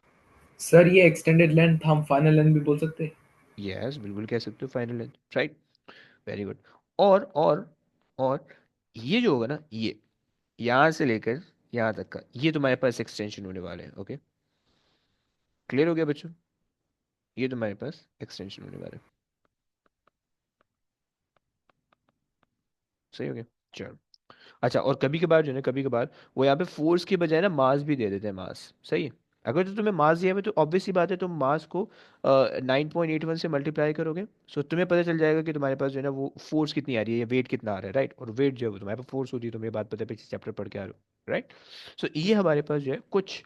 D: sir ये एक्सटेंडेड लेंथ हम फाइनल लेंथ भी बोल सकते हैं?
A: यस, बिल्कुल कह सकते हो final length, right. Very good. और ये जो होगा ना, ये यहाँ से लेकर यहाँ तक का, ये तुम्हारे पास एक्सटेंशन होने वाले हैं। ओके, क्लियर हो गया बच्चों? ये तुम्हारे पास एक्सटेंशन होने वाले हैं। सही हो गया। चलो। अच्छा, और कभी कभार जो है ना, कभी कभार वो यहाँ पे फोर्स के बजाय ना मास भी दे देते हैं, मास। सही है। अगर तो तुम्हें मास दिया हुआ है तो ऑब्वियस सी बात है, तुम मास को 9.81 से मल्टीप्लाई करोगे, सो तुम्हें पता चल जाएगा कि तुम्हारे पास जो है ना वो फोर्स कितनी आ रही है या वेट कितना आ रहा है, राइट। और वेट जो है वो तुम्हारे पास फोर्स होती है, तुम्हें ये बात पता है, पिछले चैप्टर पढ़ के आ रहे हो, राइट। सो ये हमारे पास जो है कुछ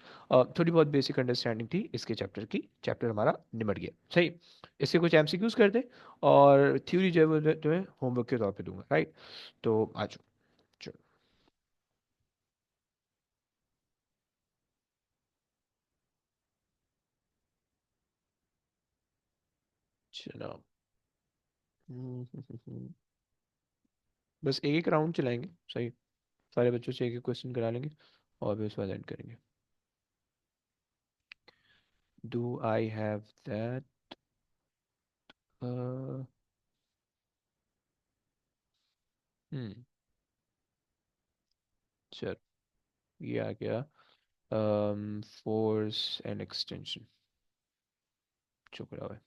A: थोड़ी बहुत बेसिक अंडरस्टैंडिंग थी इसके चैप्टर की। चैप्टर हमारा निमट गया, सही। इससे कुछ एमसीक्यूज कर दे, और थ्योरी जो है वो तुम्हें होमवर्क के तौर पे दूंगा, राइट। तो आज चलो। चलो। बस एक एक राउंड चलाएंगे, सही। सारे बच्चों से एक एक क्वेश्चन करा लेंगे और फिर उसके बाद एंड करेंगे। Do I have that? Hmm. चल, ये आ गया। Force and extension. चुप रहा है।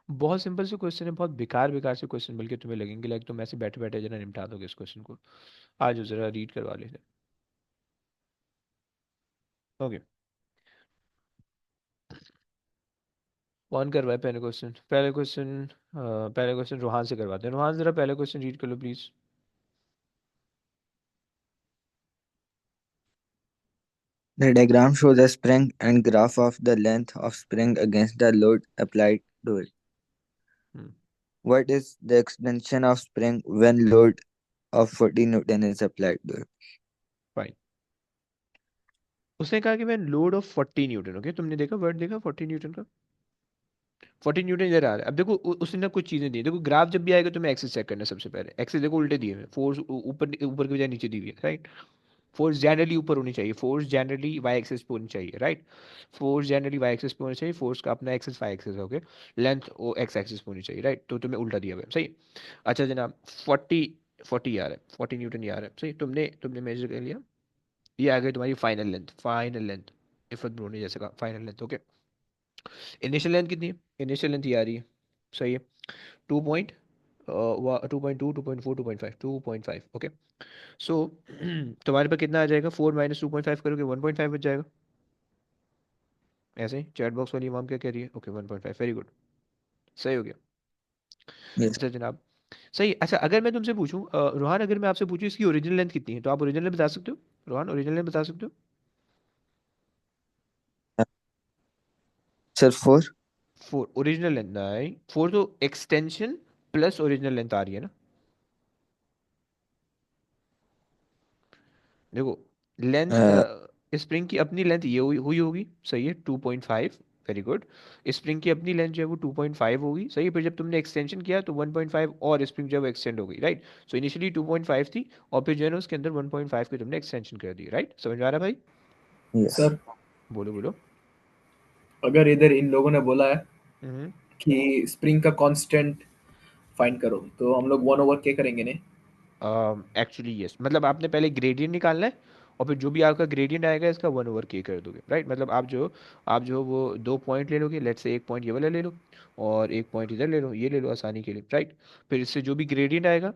A: बहुत सिंपल से क्वेश्चन है, बहुत बेकार बेकार से क्वेश्चन, बल्कि तुम्हें लगेंगे लाइक तुम ऐसे बैठे बैठे जरा निपटा दोगे इस क्वेश्चन को। आज जरा रीड करवा लेते। ओके, कौन करवाए पहले क्वेश्चन? पहले क्वेश्चन रोहान से करवाते हैं। रोहान जरा पहले क्वेश्चन रीड कर लो please.
G: The diagram shows a spring and graph of the length of spring against the load applied to it.
A: Hmm.
G: What is the extension of spring when load of 40 Newton is applied to it?
A: Fine. उसने कहा कि मैं लोड ऑफ 40 न्यूटन। ओके, तुमने देखा वर्ड, देखा 40 न्यूटन का? 40 न्यूटन इधर आ रहा है। अब देखो उसने ना कुछ चीजें दी। देखो ग्राफ जब भी आएगा तुम्हें एक्सेस चेक करना है सबसे पहले। एक्सेस देखो उल्टे दिए हुए, फोर्स ऊपर ऊपर की बजाय नीचे दी हुई है, राइट। फोर्स जनरली ऊपर होनी चाहिए, फोर्स जनरली वाई एक्सेस पे होनी चाहिए, right. Force generally Y axis पे होनी चाहिए, फोर्स का अपना axis Y axis, okay. Length of X axis पे होनी चाहिए, राइट। तो तुम्हें उल्टा दिया हुआ है, सही। अच्छा जनाब, 40 आ रहा है, 40 न्यूटन ये आ रहा है, सही। तुमने तुमने मेजर कर लिया, ये आ गई तुम्हारी final length. Final length, इफत bro ने जैसे कहा, final length, okay. Initial length कितनी है? इनिशियल लेंथ ये आ रही है, सही है। 2.2, 2.4, 2.5, ओके। सो तुम्हारे पास कितना आ जाएगा? 4 - 2.5 करोगे 1.5 बच जाएगा। ऐसे ही चैट बॉक्स वाली इमाम क्या कह रही है? ओके 1.5, वेरी गुड, सही हो गया।
G: Yes.
A: अच्छा जनाब, सही। अच्छा अगर मैं तुमसे पूछूं रोहान, अगर मैं आपसे पूछूं इसकी ओरिजिनल लेंथ कितनी है, तो आप ओरिजिनल बता सकते हो? रोहान, ओरिजिनल लेंथ बता सकते हो?
G: Sir, 4?
A: 4 ओरिजिनल लेंथ नहीं, 4 तो एक्सटेंशन प्लस ओरिजिनल लेंथ आ रही है ना। देखो लेंथ,
G: Uh,
A: स्प्रिंग की अपनी लेंथ ये हुई होगी, सही है, 2.5। Very good. स्प्रिंग की अपनी लेंथ जो है वो 2.5 होगी, सही है। फिर जब तुमने एक्सटेंशन किया तो 1.5 और स्प्रिंग जो है वो एक्सटेंड हो गई, राइट। सो इनिशियली 2.5 थी, और फिर जो है ना उसके अंदर 1.5 की तुमने एक्सटेंशन कर दी, राइट। समझ में आ रहा है भाई?
G: yes.
D: सर,
A: बोलो बोलो।
D: अगर इधर इन लोगों ने बोला है
A: हम्म।
D: कि स्प्रिंग का कांस्टेंट फाइंड करो, तो हम लोग 1/k क्या करेंगे ने?
A: एक्चुअली यस, मतलब आपने पहले ग्रेडियंट निकालना है, और फिर जो भी आपका ग्रेडियंट आएगा इसका 1/k कर दोगे, राइट। मतलब आप जो वो 2 पॉइंट ले लोगे, लेट से एक पॉइंट ये वाला ले लो, और एक पॉइंट इधर ले लो, ये ले लो आसानी के लिए, राइट। फिर इससे जो भी ग्रेडियंट आएगा,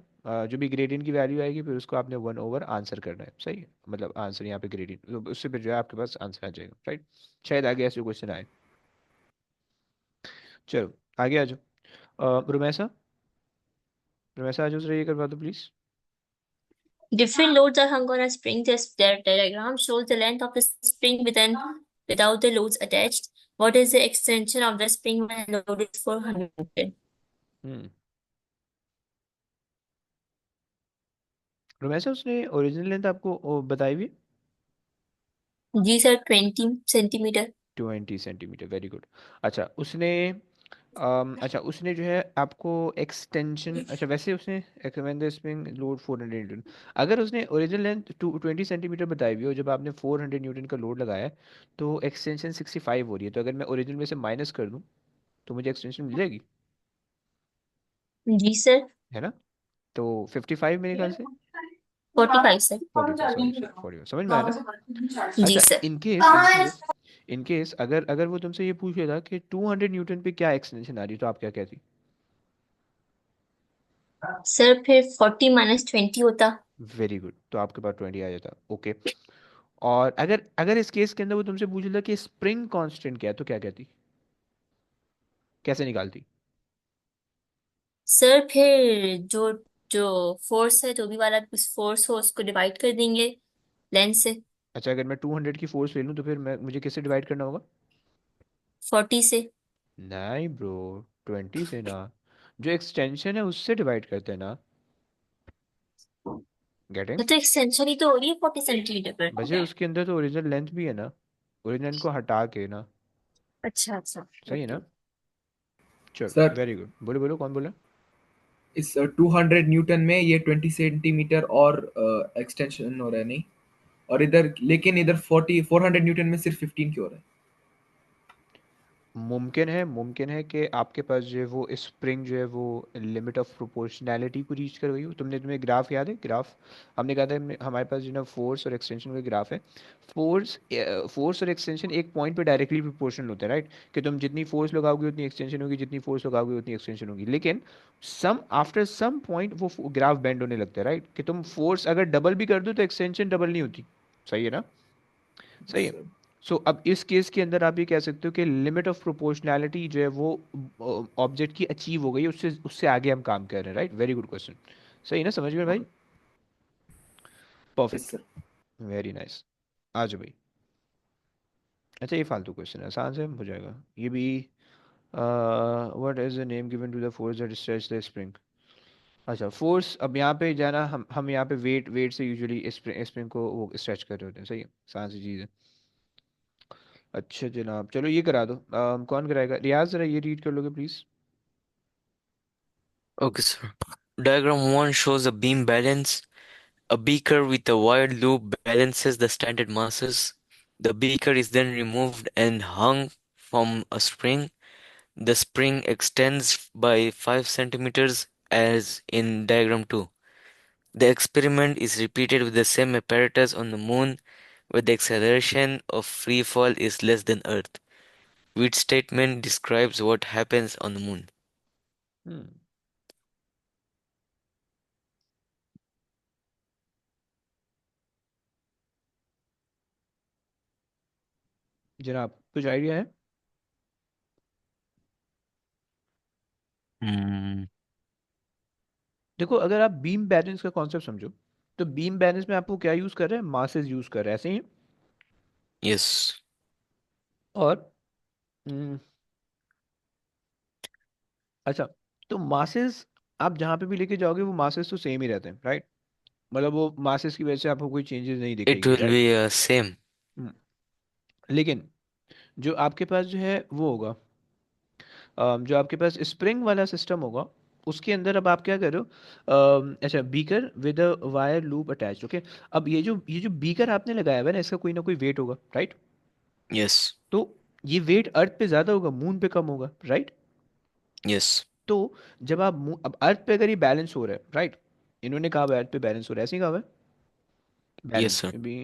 A: जो भी ग्रेडियंट की वैल्यू आएगी, फिर उसको आपने 1/आंसर करना है, सही है। मतलब आंसर यहाँ पे ग्रेडियंट, तो उससे फिर जो है आपके पास आंसर आ जाएगा, राइट। शायद आगे ऐसे क्वेश्चन आए। चलो आगे आ जाओ। रुमैसा, रुमैसा आ जाओ, जरा ये करवा दो please.
B: Different loads are hung on a spring. This diagram shows the length of the spring without the loads attached. What is the extension of the spring when load is 400?
A: हम्म। रुमैसा, उसने ओरिजिनल लेंथ आपको बताई हुई?
B: These are 20 centimeter.
A: 20 centimetre, very good. अच्छा उसने अच्छा उसने जो है आपको एक्सटेंशन, अच्छा वैसे उसने recommend the spring load 400 Newton, अगर उसने ओरिजिनल लेंथ 20 सेंटीमीटर बताई हुई हो, जब आपने 400 न्यूटन का लोड लगाया है, तो एक्सटेंशन 65 हो रही है, तो अगर मैं ओरिजिनल में से माइनस कर दूं तो मुझे एक्सटेंशन मिल जाएगी,
B: जी सर।
A: है ना? तो 55 मेरे ख्याल से,
B: 45 सर।
A: 45, सॉरी सॉरी 45 समझ में आया ना?
B: जी
A: अच्छा
B: सर।
A: इन केस अगर अगर वो तुमसे ये पूछ लेता कि 200 न्यूटन पे क्या एक्सटेंशन आ रही है, तो आप क्या कहती?
B: सर फिर 40 - 20 होता।
A: वेरी गुड, तो आपके पास 20 आ जाता, ओके। और अगर अगर इस केस के अंदर वो तुमसे पूछ लेता कि स्प्रिंग कांस्टेंट क्या है, तो क्या कहती, कैसे निकालती?
B: सर फिर जो जो फोर्स है, जो भी वाला उस फोर्स हो उसको डिवाइड कर देंगे लेंथ से।
A: अच्छा अगर मैं 200 की फोर्स ले लूँ तो फिर मैं मुझे किससे डिवाइड करना होगा?
B: 40 से।
A: नहीं ब्रो, 20 से ना, जो एक्सटेंशन है उससे डिवाइड करते हैं ना, गेटिंग?
B: तो एक्सटेंशन ही तो हो रही है 40 सेंटीमीटर
A: वैसे
B: पर।
A: उसके अंदर तो ओरिजिनल लेंथ भी है ना, ओरिजिनल को हटा के ना,
B: अच्छा अच्छा।
A: सही है
B: ओके।
A: ना? चलो
D: सर
A: वेरी गुड, बोलो बोलो कौन बोला?
D: इस 200 न्यूटन में ये 20 सेंटीमीटर और एक्सटेंशन हो रहा है नहीं, और इधर लेकिन इधर 400 न्यूटन में सिर्फ 15 क्यों हो रहा है?
A: मुमकिन है कि आपके पास जो है वो स्प्रिंग जो है वो लिमिट ऑफ प्रोपोर्शनैलिटी को रीच कर गई हो। तुम्हें ग्राफ याद है? ग्राफ हमने कहा था, हमारे पास जो है ना फोर्स और एक्सटेंशन का ग्राफ है। फोर्स और एक्सटेंशन एक पॉइंट पे डायरेक्टली प्रोपोर्शनल होते हैं, राइट? कि तुम जितनी फोर्स लगाओगे उतनी एक्सटेंशन होगी, जितनी फोर्स लगाओगे उतनी एक्सटेंशन होगी, लेकिन सम आफ्टर सम पॉइंट वो ग्राफ बेंड होने लगता है, राइट? कि तुम फोर्स अगर डबल भी कर दो तो एक्सटेंशन डबल नहीं होती, सही है ना? सही है।
D: सर
A: सो अब इस केस के अंदर आप ये कह सकते हो कि लिमिट ऑफ प्रोपोर्शनैलिटी जो है वो ऑब्जेक्ट की अचीव हो गई है, उससे उससे आगे हम काम कर रहे हैं, राइट? वेरी गुड क्वेश्चन, सही है ना? समझ गए भाई?
D: Yes
A: perfect,
D: sir.
A: Very nice. आ जाओ भाई। अच्छा ये फालतू क्वेश्चन है, आसान से हो जाएगा ये भी। What is the name given to the force that stretch the spring? अच्छा फोर्स, अब यहाँ पे जाना, हम यहाँ पे वेट वेट से यूजुअली स्प्रिंग को वो स्ट्रेच कर रहे होते हैं, सही है, आसान सी चीज़ है। अच्छा जनाब चलो ये करा दो, कौन कराएगा? रियाज जरा ये रीड कर लोगे please.
E: Okay, sir. Diagram 1 shows a beam balance. A beaker with a wire loop balances the standard masses. The beaker is then removed and hung from a spring. The spring extends by 5 centimeters as in diagram 2. The experiment is repeated with the same apparatus on the moon where the acceleration of free fall is less than Earth. Which statement describes what happens on the moon?
A: हम्म, जनाब कुछ आइडिया है?
E: Hmm.
A: देखो अगर आप बीम बैलेंस का कॉन्सेप्ट समझो, तो बीम बैलेंस में आपको क्या यूज कर रहे हैं? मासेस यूज कर रहे हैं, ऐसे ही है?
E: Yes.
A: और हम्म, अच्छा, तो मासेस आप जहाँ पे भी लेके जाओगे वो मासेस तो सेम ही रहते हैं, राइट? मतलब वो मासेस की वजह से आपको कोई चेंजेस नहीं
E: It
A: दिखेगी,
E: will
A: राइट?
E: be same.
A: लेकिन जो आपके पास जो है वो होगा, जो आपके पास स्प्रिंग वाला सिस्टम होगा, उसके अंदर अब आप क्या कर रहे हो? अच्छा beaker with a wire loop attach, okay. अब ये जो बीकर आपने लगाया हुआ है ना, इसका कोई ना कोई वेट होगा, राइट?
E: Yes.
A: तो ये वेट अर्थ पे ज़्यादा होगा, मून पे कम होगा, राइट?
E: Yes.
A: तो जब अब अर्थ पे अगर ये बैलेंस हो रहा है, राइट? इन्होंने कहा हुआ है अर्थ पे बैलेंस हो रहा है, ऐसे ही कहा हुआ है
E: Yes,
A: बैलेंस
E: sir.
A: भी।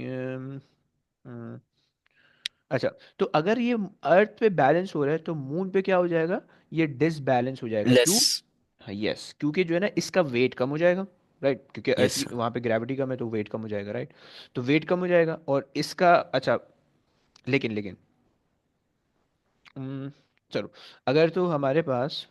A: अच्छा, तो अगर ये अर्थ पे बैलेंस हो रहा है तो मून पे क्या हो जाएगा? ये डिसबैलेंस हो जाएगा, क्यों?
E: Less.
A: हाँ यस, क्योंकि जो है ना इसका वेट कम हो जाएगा, राइट? क्योंकि अर्थ
E: Yes,
A: की
E: sir.
A: वहाँ पे ग्रेविटी कम है तो वेट कम हो जाएगा, राइट? तो वेट कम हो जाएगा और इसका, अच्छा, लेकिन हम्म, चलो, अगर तो हमारे पास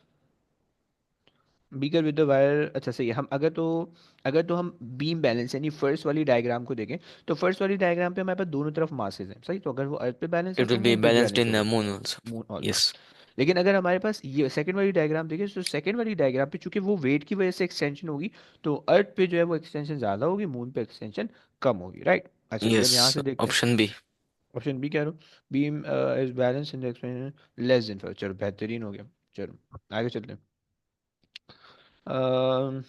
A: बीकर विद द वायर, अच्छा सही है, हम अगर तो हम बीम बैलेंस यानी फर्स्ट वाली डायग्राम को देखें, तो फर्स्ट वाली डायग्राम पे हमारे पास दोनों तरफ मासेस हैं, सही? तो अगर वो अर्थ पे बैलेंस है
E: It will
A: तो
E: be
A: मून पे भी
E: balanced
A: बैलेंस
E: in the
A: होगा,
E: moon also.
A: Moon also.
E: Yes.
A: लेकिन अगर हमारे पास ये सेकंड वाली डायग्राम देखें, तो सेकंड वाली डायग्राम पे चूंकि वो वेट की वजह से एक्सटेंशन होगी, तो अर्थ पे जो है वो एक्सटेंशन ज़्यादा होगी, मून पे एक्सटेंशन कम होगी, राइट? अच्छा फिर हम यहाँ
E: Yes.
A: से देखते हैं,
E: Option B.
A: ऑप्शन बी कह रहा हूँ, beam is balance in the expansion less than, चलो बेहतरीन हो गया। चलो आगे चलते हैं। अम,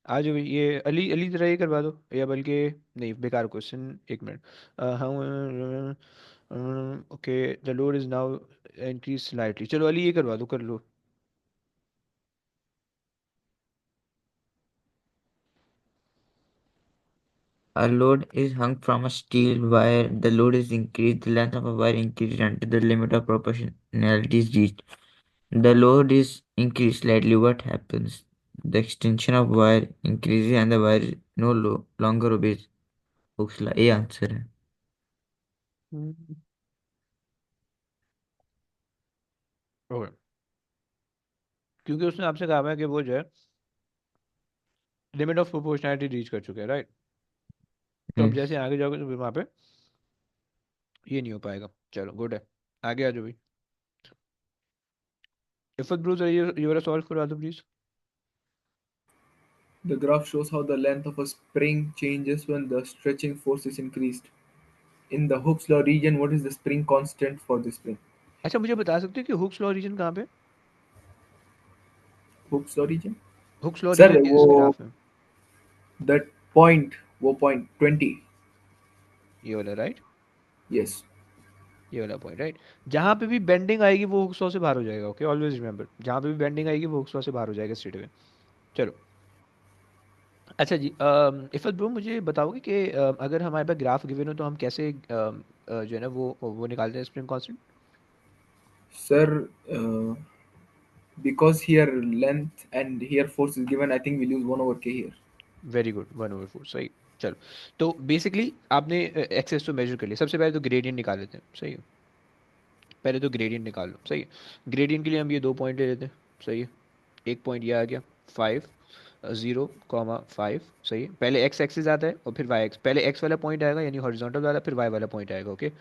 A: आज भी ये अली अली जरा ये करवा दो, या बल्कि नहीं, बेकार क्वेश्चन, एक मिनट। हाँ, okay, the load is now increase slightly, चलो अली ये करवा दो, कर लो।
C: A load is hung from a steel wire. The load is increased. The length of a wire increased until the limit of proportionality is reached. The load is increased slightly. What happens? The extension of wire increases and the wire no longer obeys Hooke's law. ये आंसर है।
A: हम्म, ओके, क्योंकि उसने आपसे कहा है कि वो जो है लिमिट ऑफ प्रोपोर्शनैलिटी रीच कर चुके हैं, राइट? तो अब
C: हम्म।
A: जैसे आगे जाओगे तो फिर वहाँ पे ये नहीं हो पाएगा। चलो गुड है, आगे आ जाओ भाई। इफत ब्रूस, ये वाला सॉल्व करवा दो please.
D: The graph shows how the length of a spring changes when the stretching force is increased. In the Hooke's law region, what is the spring constant for the spring?
A: अच्छा, मुझे बता सकते हो कि हुक्स लॉ रीजन कहाँ पे?
D: Hooke's law region?
A: Hooke's law
D: sir
A: region
D: वो
A: किस ग्राफ में?
D: that point, वो point 20.
A: ये वाला राइट?
D: Yes.
A: ये वाला पॉइंट राइट? जहाँ पे भी बेंडिंग आएगी वो हुक्स लॉ से बाहर हो जाएगा। ओके, ऑलवेज रिमेंबर, जहाँ पे भी बेंडिंग आएगी वो हुक्स लॉ से बाहर हो जाएगा स्ट्रेट अवे। चलो, अच्छा जी, इफत ब्रो मुझे बताओगे कि अगर हमारे पास ग्राफ गिवन हो तो हम कैसे जो है ना वो निकालते हैं spring constant?
D: Sir, because here length and here force is given, I think we'll use 1 over k here.
A: Very good, 1/4, सही। चलो, तो बेसिकली आपने एक्सेस तो मेजर कर लिया, सबसे पहले तो ग्रेडियंट निकाल लेते हैं, सही है? पहले तो ग्रेडियंट निकाल लो, सही है? ग्रेडियंट के लिए हम ये 2 पॉइंट ले लेते हैं, सही है? एक पॉइंट ये आ गया 5, 0, 5, सही है? पहले एक्स एक्सिस आता है और फिर वाई एक्स, पहले एक्स वाला पॉइंट आएगा यानी हॉरिजॉन्टल वाला, फिर वाई वाला पॉइंट आएगा। ओके,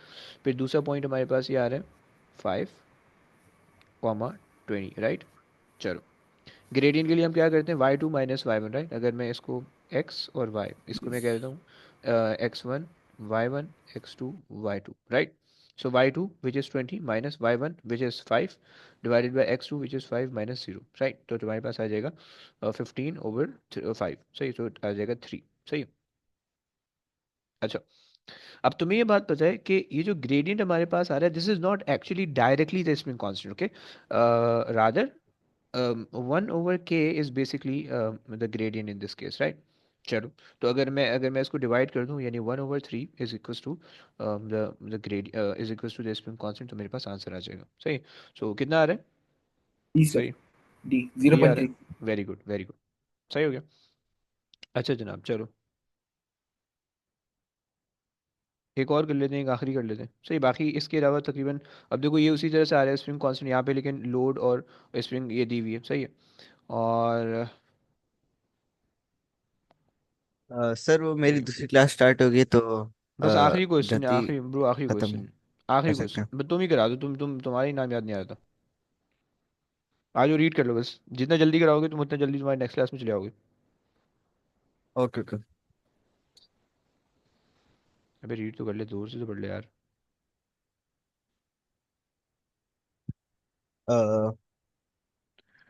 A: फिर दूसरा पॉइंट हमारे पास ये आ रहा है 5, 20, राइट? चलो, ग्रेडियंट के लिए हम क्या करते हैं, y2 - y1, राइट? अगर मैं इसको x और y, इसको मैं कह देता हूँ x1 y1 x2 y2, right? So y2 which is 20 minus y1 which is 5 divided by x2 which is 5 minus 0, right? तो तुम्हारे पास आ जाएगा 15/5, सही? तो आ जाएगा 3, सही। अच्छा, अब तुम्हें ये बात पता है कि ये जो ग्रेडियंट हमारे पास आ रहा है, this is not actually directly the spring constant, okay? Rather 1/k is basically the gradient in this case, right? चलो, तो अगर मैं इसको डिवाइड कर दूं, यानी 1/3 is equal to the grade is equal to the spring constant, तो मेरे पास आंसर आ जाएगा, सही? सो कितना आ रहा है?
D: D, sir.
A: सही,
D: D,
A: डी आ रहा
D: 0.3.
A: है, वेरी गुड वेरी गुड, सही हो गया। अच्छा जनाब, चलो एक और कर लेते हैं, एक आखिरी कर लेते हैं, सही? बाकी इसके अलावा तकरीबन, अब देखो ये उसी तरह से आ रहा है स्प्रिंग कांस्टेंट यहाँ पे, लेकिन लोड और स्प्रिंग ये दी हुई है, सही है? और
F: सर वो मेरी दूसरी क्लास स्टार्ट होगी तो
A: बस आखिरी क्वेश्चन है,
F: जल्दी
A: आखिरी ब्रो, आखिरी
F: खत्म
A: क्वेश्चन,
F: कर
A: आखिरी
F: सकते हैं।
A: क्वेश्चन तुम ही करा दो, तुम्हारा ही नाम याद नहीं आ रहा था। आज वो रीड कर लो, बस जितना जल्दी कराओगे तुम उतना जल्दी तुम्हारे नेक्स्ट क्लास में चले आओगे।
F: Okay okay.
A: अबे रीड तो कर ले, दूर से तो पढ़ ले यार।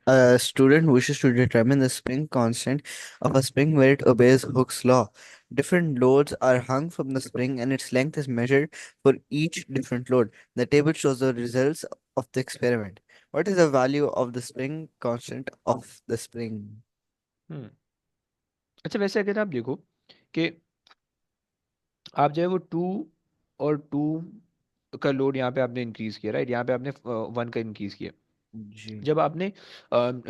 F: A student wishes to determine the spring constant of a spring where it obeys Hooke's law. Different loads are hung from the spring and its length is measured for each different load. The table shows the results of the experiment. What is the value of the spring constant of the spring?
A: हम्म, अच्छा वैसे अगर आप देखो कि आप जो है वो 2 और 2 का लोड यहाँ पे आपने इंक्रीज किया, राइट? यहाँ पे आपने 1 का इंक्रीज किया।
F: जी
A: जब आपने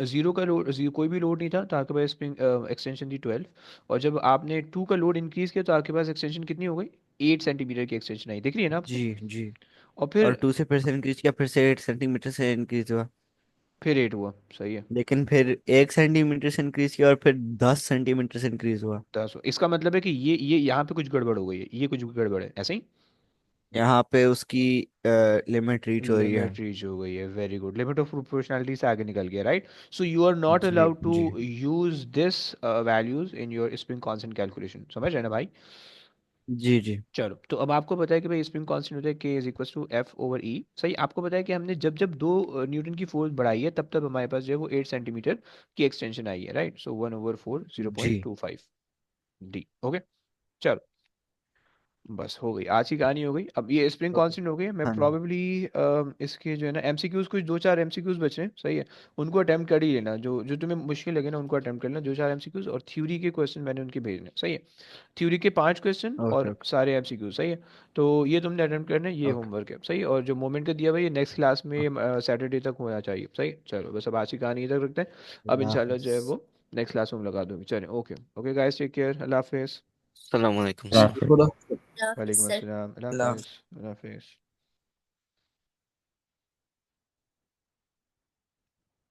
A: 0 का लोड, कोई भी लोड नहीं था तो आपके पास स्प्रिंग एक्सटेंशन थी 12, और जब आपने 2 का लोड इंक्रीज किया तो आपके पास एक्सटेंशन कितनी हो गई? 8 सेंटीमीटर की एक्सटेंशन आई, दिख रही है ना आपको?
F: जी जी।
A: और
F: और
A: फिर
F: 2 से फिर से इंक्रीज किया, फिर से 8 सेंटीमीटर से इंक्रीज हुआ।
A: फिर 8 हुआ, सही है?
F: लेकिन फिर 1 सेंटीमीटर से इंक्रीज किया और फिर 10 सेंटीमीटर से इंक्रीज हुआ।
A: 10, इसका मतलब है कि ये यहाँ पे कुछ गड़बड़ हो गई है, ये कुछ गड़बड़ है, ऐसे ही
F: यहाँ पे उसकी लिमिट रीच हो रही है।
A: लिमिट रीच हो गई है। Very good, limit of proportionality से आगे निकल गया, right? So you are not
F: जी
A: अलाउड टू
F: जी।
A: Use this values in your spring constant calculation, समझ रहे ना भाई?
F: जी जी
A: चलो, तो अब आपको पता है कि भाई स्प्रिंग कांस्टेंट होता है K is equal to F over E. सही, आपको पता है कि हमने जब जब 2 न्यूटन की फोर्स बढ़ाई है तब तब हमारे पास जो है वो 8 सेंटीमीटर की एक्सटेंशन आई है, राइट। सो 1/4
F: जी।
A: 0.25 डी। ओके, चलो, बस हो गई आज की कहानी, हो गई। अब ये स्प्रिंग
F: ओके।
A: कांस्टेंट हो गई है। मैं
F: हाँ
A: प्रॉबेबली इसके जो है ना एमसीक्यूज, कुछ 2-4 एमसीक्यूज बचे हैं, सही है, उनको अटेम्प्ट कर ही लेना। जो जो तुम्हें मुश्किल लगे ना उनको अटेम्प्ट कर लेना, 2-4 एमसीक्यूज। और थ्योरी के क्वेश्चन मैंने उनके भेजने हैं, सही है। थ्योरी के 5 क्वेश्चन
F: ओके
A: और
F: ओके
A: सारे एमसीक्यू, सही है। तो ये तुमने अटेम्प्ट करना है, ये
F: ओके
A: होमवर्क है, सही है। और जो मोमेंट का दिया हुआ है ये नेक्स्ट क्लास
F: ओके।
A: में सैटरडे तक होना चाहिए, सही। चलो, बस अब आज की कहानी इधर रखते हैं। अब
F: अल्लाह
A: इंशाल्लाह जो है
F: हाफिज।
A: वो नेक्स्ट क्लास में लगा दूंगी। चलें, okay okay guys, take care, अल्लाह हाफिज।
E: Assalamu alaikum, sir.
C: Right.
D: खुदा
A: वालेकुम
B: Sir.
A: अस्सलाम, अल्लाह
G: अल्लाह
A: हाफिज, अल्लाह हाफिज।